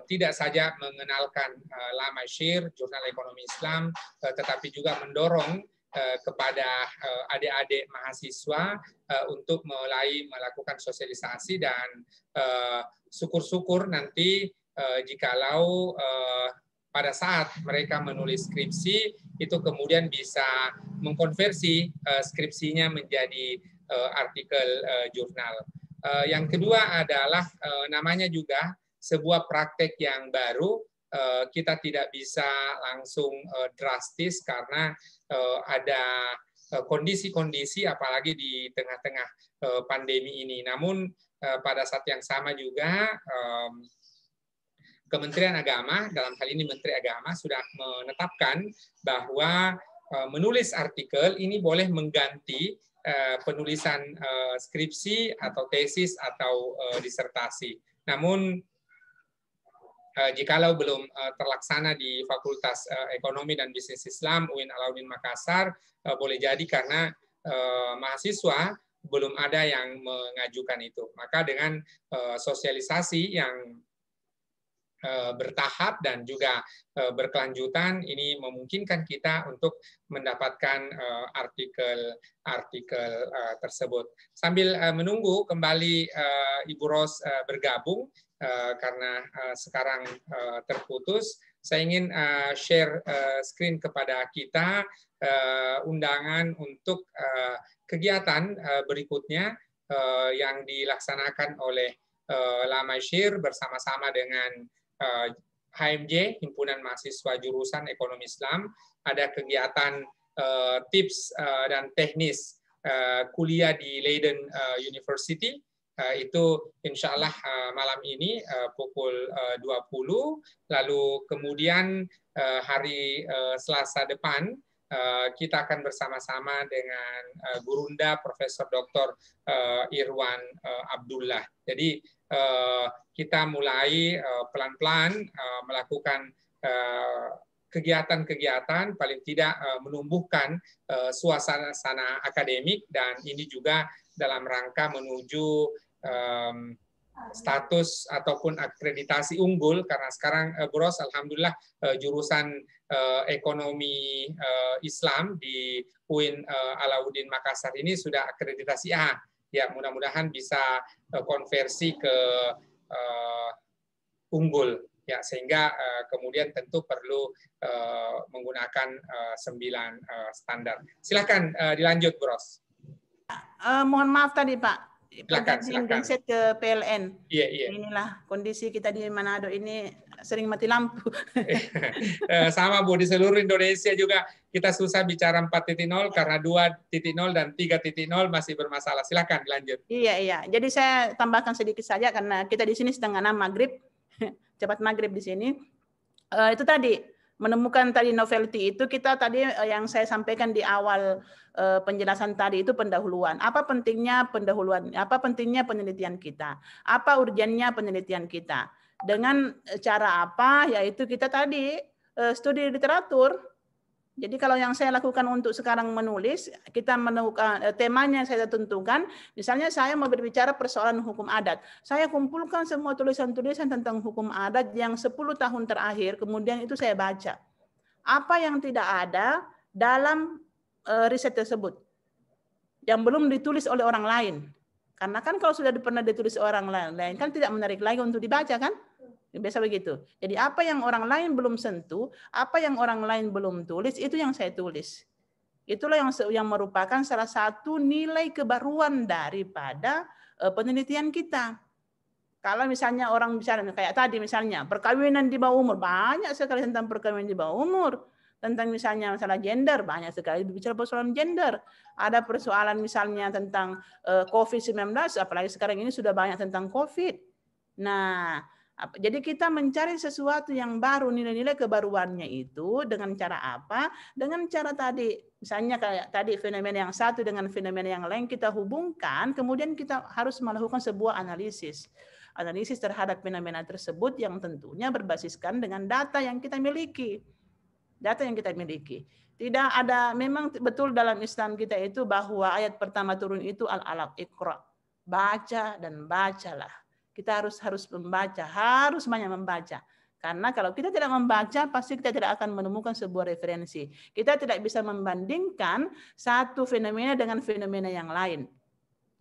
tidak saja mengenalkan Lama Syir, Jurnal Ekonomi Islam, tetapi juga mendorong kepada adik-adik mahasiswa untuk mulai melakukan sosialisasi, dan syukur-syukur nanti jikalau pada saat mereka menulis skripsi itu kemudian bisa mengkonversi skripsinya menjadi artikel jurnal. Yang kedua adalah namanya juga sebuah praktek yang baru. Kita tidak bisa langsung drastis karena ada kondisi-kondisi apalagi di tengah-tengah pandemi ini. Namun pada saat yang sama juga Kementerian Agama, dalam hal ini Menteri Agama, sudah menetapkan bahwa menulis artikel ini boleh mengganti penulisan skripsi atau tesis atau disertasi. Namun jikalau belum terlaksana di Fakultas Ekonomi dan Bisnis Islam UIN Alauddin Makassar, boleh jadi karena mahasiswa belum ada yang mengajukan itu. Maka dengan sosialisasi yang bertahap dan juga berkelanjutan, ini memungkinkan kita untuk mendapatkan artikel tersebut. Sambil menunggu kembali Ibu Ros bergabung, karena sekarang terputus, saya ingin share screen kepada kita undangan untuk kegiatan berikutnya yang dilaksanakan oleh Lamasyir bersama-sama dengan HMJ, Himpunan Mahasiswa Jurusan Ekonomi Islam. Ada kegiatan tips dan teknis kuliah di Leiden University. Itu insya Allah malam ini pukul 20. Lalu kemudian hari Selasa depan kita akan bersama-sama dengan Gurunda Profesor Dr. Irwan Abdullah. Jadi kita mulai pelan-pelan melakukan kegiatan-kegiatan paling tidak menumbuhkan suasana akademik, dan ini juga dalam rangka menuju status ataupun akreditasi unggul, karena sekarang Bu Ros, alhamdulillah jurusan ekonomi Islam di UIN Alauddin Makassar ini sudah akreditasi A. Ya, mudah-mudahan bisa konversi ke unggul, ya, sehingga kemudian tentu perlu menggunakan 9 standar. Silakan dilanjut, Bu Ros. Mohon maaf tadi Pak. Silakan. Genset ke PLN. Iya. Inilah kondisi kita di Manado ini, sering mati lampu. Sama Bu, di seluruh Indonesia juga kita susah bicara 4.0 karena 2.0 dan 3.0 masih bermasalah. Silakan dilanjut. Iya. Jadi saya tambahkan sedikit saja karena kita di sini sedang 6 maghrib, cepat maghrib di sini. Itu tadi menemukan tadi novelty itu, kita tadi yang saya sampaikan di awal penjelasan tadi itu pendahuluan. Apa pentingnya pendahuluan? Apa pentingnya penelitian kita? Apa urgennya penelitian kita? Dengan cara apa? Yaitu kita tadi studi literatur. Jadi kalau yang saya lakukan untuk sekarang menulis, kita menemukan temanya saya tentukan. Misalnya saya mau berbicara persoalan hukum adat. Saya kumpulkan semua tulisan-tulisan tentang hukum adat yang 10 tahun terakhir, kemudian itu saya baca. Apa yang tidak ada dalam riset tersebut yang belum ditulis oleh orang lain. Karena kan kalau sudah pernah ditulis orang lain kan tidak menarik lagi untuk dibaca kan? Biasa begitu. Jadi apa yang orang lain belum sentuh, apa yang orang lain belum tulis, itu yang saya tulis. Itulah yang merupakan salah satu nilai kebaruan daripada penelitian kita. Kalau misalnya orang bicara kayak tadi misalnya perkawinan di bawah umur, banyak sekali tentang perkawinan di bawah umur. Tentang misalnya masalah gender, banyak sekali bicara persoalan gender. Ada persoalan misalnya tentang COVID-19, apalagi sekarang ini sudah banyak tentang COVID. Nah, jadi kita mencari sesuatu yang baru, nilai-nilai kebaruannya itu dengan cara apa? Dengan cara tadi, misalnya kayak tadi fenomena yang satu dengan fenomena yang lain kita hubungkan, kemudian kita harus melakukan sebuah analisis terhadap fenomena tersebut yang tentunya berbasiskan dengan data yang kita miliki. Tidak ada, memang betul dalam Islam kita itu bahwa ayat pertama turun itu al-alaq, iqra, baca dan bacalah. Kita harus membaca, harus banyak membaca. Karena kalau kita tidak membaca, pasti kita tidak akan menemukan sebuah referensi. Kita tidak bisa membandingkan satu fenomena dengan fenomena yang lain.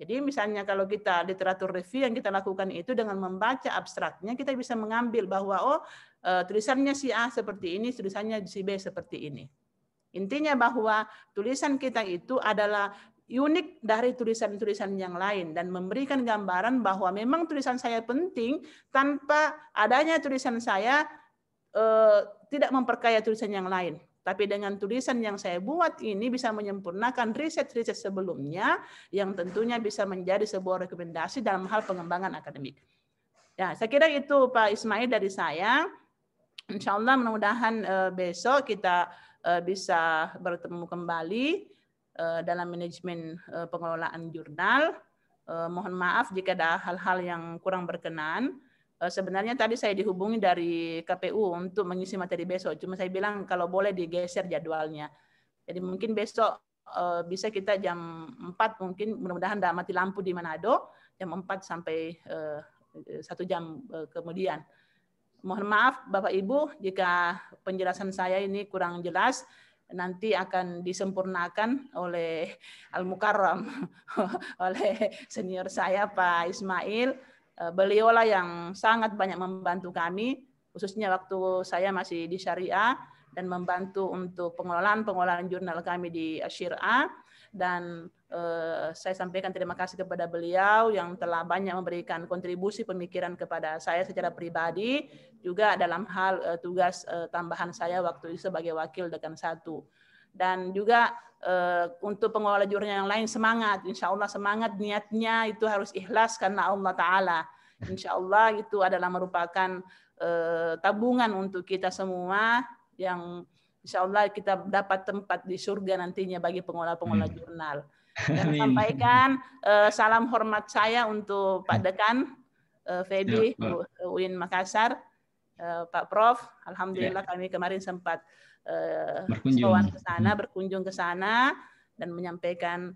Jadi misalnya kalau kita literatur review yang kita lakukan itu dengan membaca abstraknya, kita bisa mengambil bahwa tulisannya si A seperti ini, tulisannya si B seperti ini. Intinya bahwa tulisan kita itu adalah unik dari tulisan-tulisan yang lain dan memberikan gambaran bahwa memang tulisan saya penting, tanpa adanya tulisan saya tidak memperkaya tulisan yang lain. Tapi dengan tulisan yang saya buat ini bisa menyempurnakan riset-riset sebelumnya yang tentunya bisa menjadi sebuah rekomendasi dalam hal pengembangan akademik. Ya, saya kira itu Pak Ismail dari saya. Insya Allah mudah-mudahan besok kita bisa bertemu kembali dalam manajemen pengelolaan jurnal. Mohon maaf jika ada hal-hal yang kurang berkenan. Sebenarnya tadi saya dihubungi dari KPU untuk mengisi materi besok. Cuma saya bilang kalau boleh digeser jadwalnya. Jadi mungkin besok bisa kita jam 4 mungkin, mudah-mudahan tidak mati lampu di Manado, jam 4 sampai 1 jam kemudian. Mohon maaf Bapak Ibu jika penjelasan saya ini kurang jelas. Nanti akan disempurnakan oleh Al-Mukarram, oleh senior saya Pak Ismail. Beliaulah yang sangat banyak membantu kami, khususnya waktu saya masih di Syariah, dan membantu untuk pengelolaan jurnal kami di Syirah. Dan saya sampaikan terima kasih kepada beliau yang telah banyak memberikan kontribusi pemikiran kepada saya secara pribadi, juga dalam hal tugas tambahan saya waktu itu sebagai wakil dekan 1. Dan juga untuk pengelola jurnal yang lain semangat, insya Allah semangat, niatnya itu harus ikhlas karena Allah Ta'ala. Insya Allah itu adalah merupakan tabungan untuk kita semua yang insya Allah kita dapat tempat di surga nantinya bagi pengelola jurnal. Dan sampaikan salam hormat saya untuk Pak Dekan, Feby, UIN Makassar, Pak Prof. Alhamdulillah kami kemarin sempat berkunjung ke sana dan menyampaikan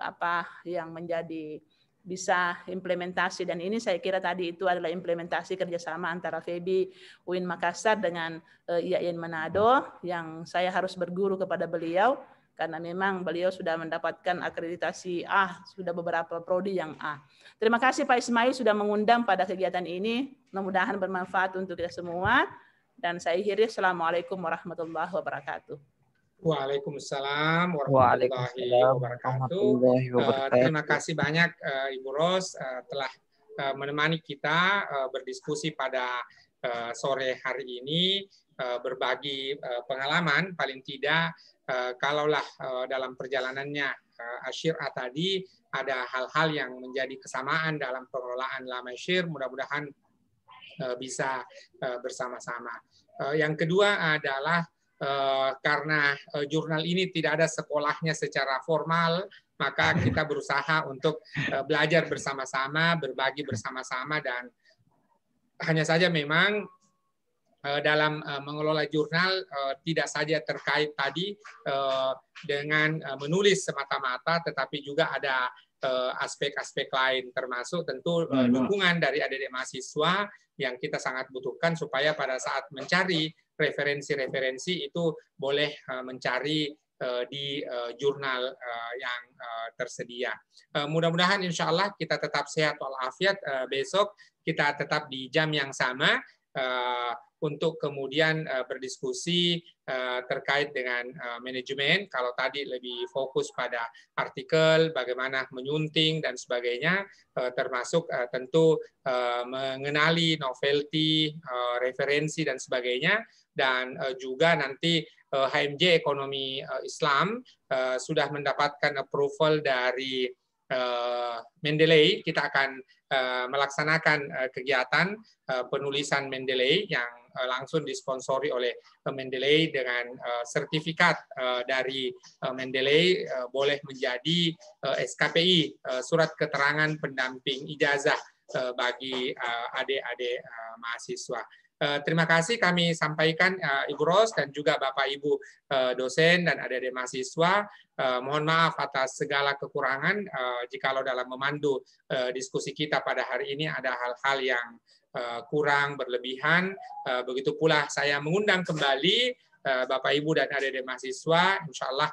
apa yang menjadi bisa implementasi, dan ini saya kira tadi itu adalah implementasi kerjasama antara Feby UIN Makassar dengan IAIN Manado yang saya harus berguru kepada beliau karena memang beliau sudah mendapatkan akreditasi A, sudah beberapa prodi yang A. Terima kasih Pak Ismail sudah mengundang pada kegiatan ini, mudah-mudahan bermanfaat untuk kita semua, dan saya akhiri Assalamualaikum warahmatullahi wabarakatuh. Waalaikumsalam warahmatullahi wabarakatuh. Terima kasih banyak Ibu Ros telah menemani kita berdiskusi pada sore hari ini, berbagi pengalaman paling tidak kalaulah dalam perjalanannya Syirah tadi ada hal-hal yang menjadi kesamaan dalam pengelolaan Lamasyir, mudah-mudahan bisa bersama-sama. Yang kedua adalah karena jurnal ini tidak ada sekolahnya secara formal, maka kita berusaha untuk belajar bersama-sama, berbagi bersama-sama, dan hanya saja memang dalam mengelola jurnal tidak saja terkait tadi dengan menulis semata-mata, tetapi juga ada aspek-aspek lain, termasuk tentu dukungan dari adik-adik mahasiswa yang kita sangat butuhkan supaya pada saat mencari referensi-referensi itu boleh mencari di jurnal yang tersedia. Mudah-mudahan insya Allah kita tetap sehat walafiat. Besok kita tetap di jam yang sama untuk kemudian berdiskusi terkait dengan manajemen. Kalau tadi lebih fokus pada artikel, bagaimana menyunting dan sebagainya, termasuk tentu mengenali novelty, referensi dan sebagainya, dan juga nanti HMJ Ekonomi Islam sudah mendapatkan approval dari Mendeley. Kita akan melaksanakan kegiatan penulisan Mendeley yang langsung disponsori oleh Mendeley dengan sertifikat dari Mendeley boleh menjadi SKPI, surat keterangan pendamping ijazah bagi adik-adik mahasiswa. Terima kasih kami sampaikan Ibu Ros dan juga Bapak Ibu dosen dan adik-adik mahasiswa. Mohon maaf atas segala kekurangan jikalau dalam memandu diskusi kita pada hari ini ada hal-hal yang kurang berlebihan. Begitu pula saya mengundang kembali Bapak Ibu dan adik-adik mahasiswa, insya Allah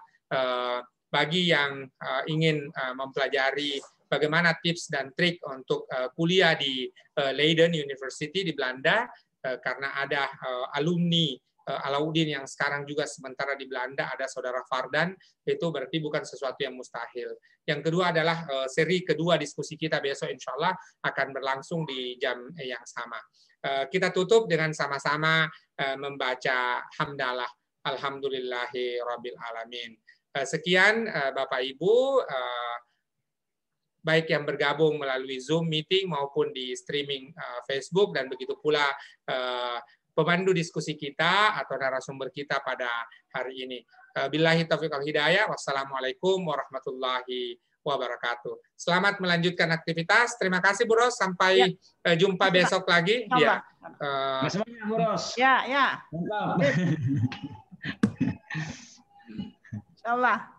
bagi yang ingin mempelajari bagaimana tips dan trik untuk kuliah di Leiden University di Belanda, karena ada alumni Alauddin yang sekarang juga sementara di Belanda, ada saudara Fardan, itu berarti bukan sesuatu yang mustahil. Yang kedua adalah seri kedua diskusi kita besok insya Allah akan berlangsung di jam yang sama. Kita tutup dengan sama-sama membaca hamdalah alhamdulillahi rabbil alamin. Sekian Bapak Ibu, baik yang bergabung melalui Zoom meeting maupun di streaming Facebook, dan begitu pula pemandu diskusi kita atau narasumber kita pada hari ini. Billahi taufiq wal hidayah. Wassalamualaikum warahmatullahi wabarakatuh. Selamat melanjutkan aktivitas. Terima kasih Bu Ros. Sampai jumpa besok lagi. Ya. Terima kasih banyak Bu Ros. Ya. Mantap. Insyaallah.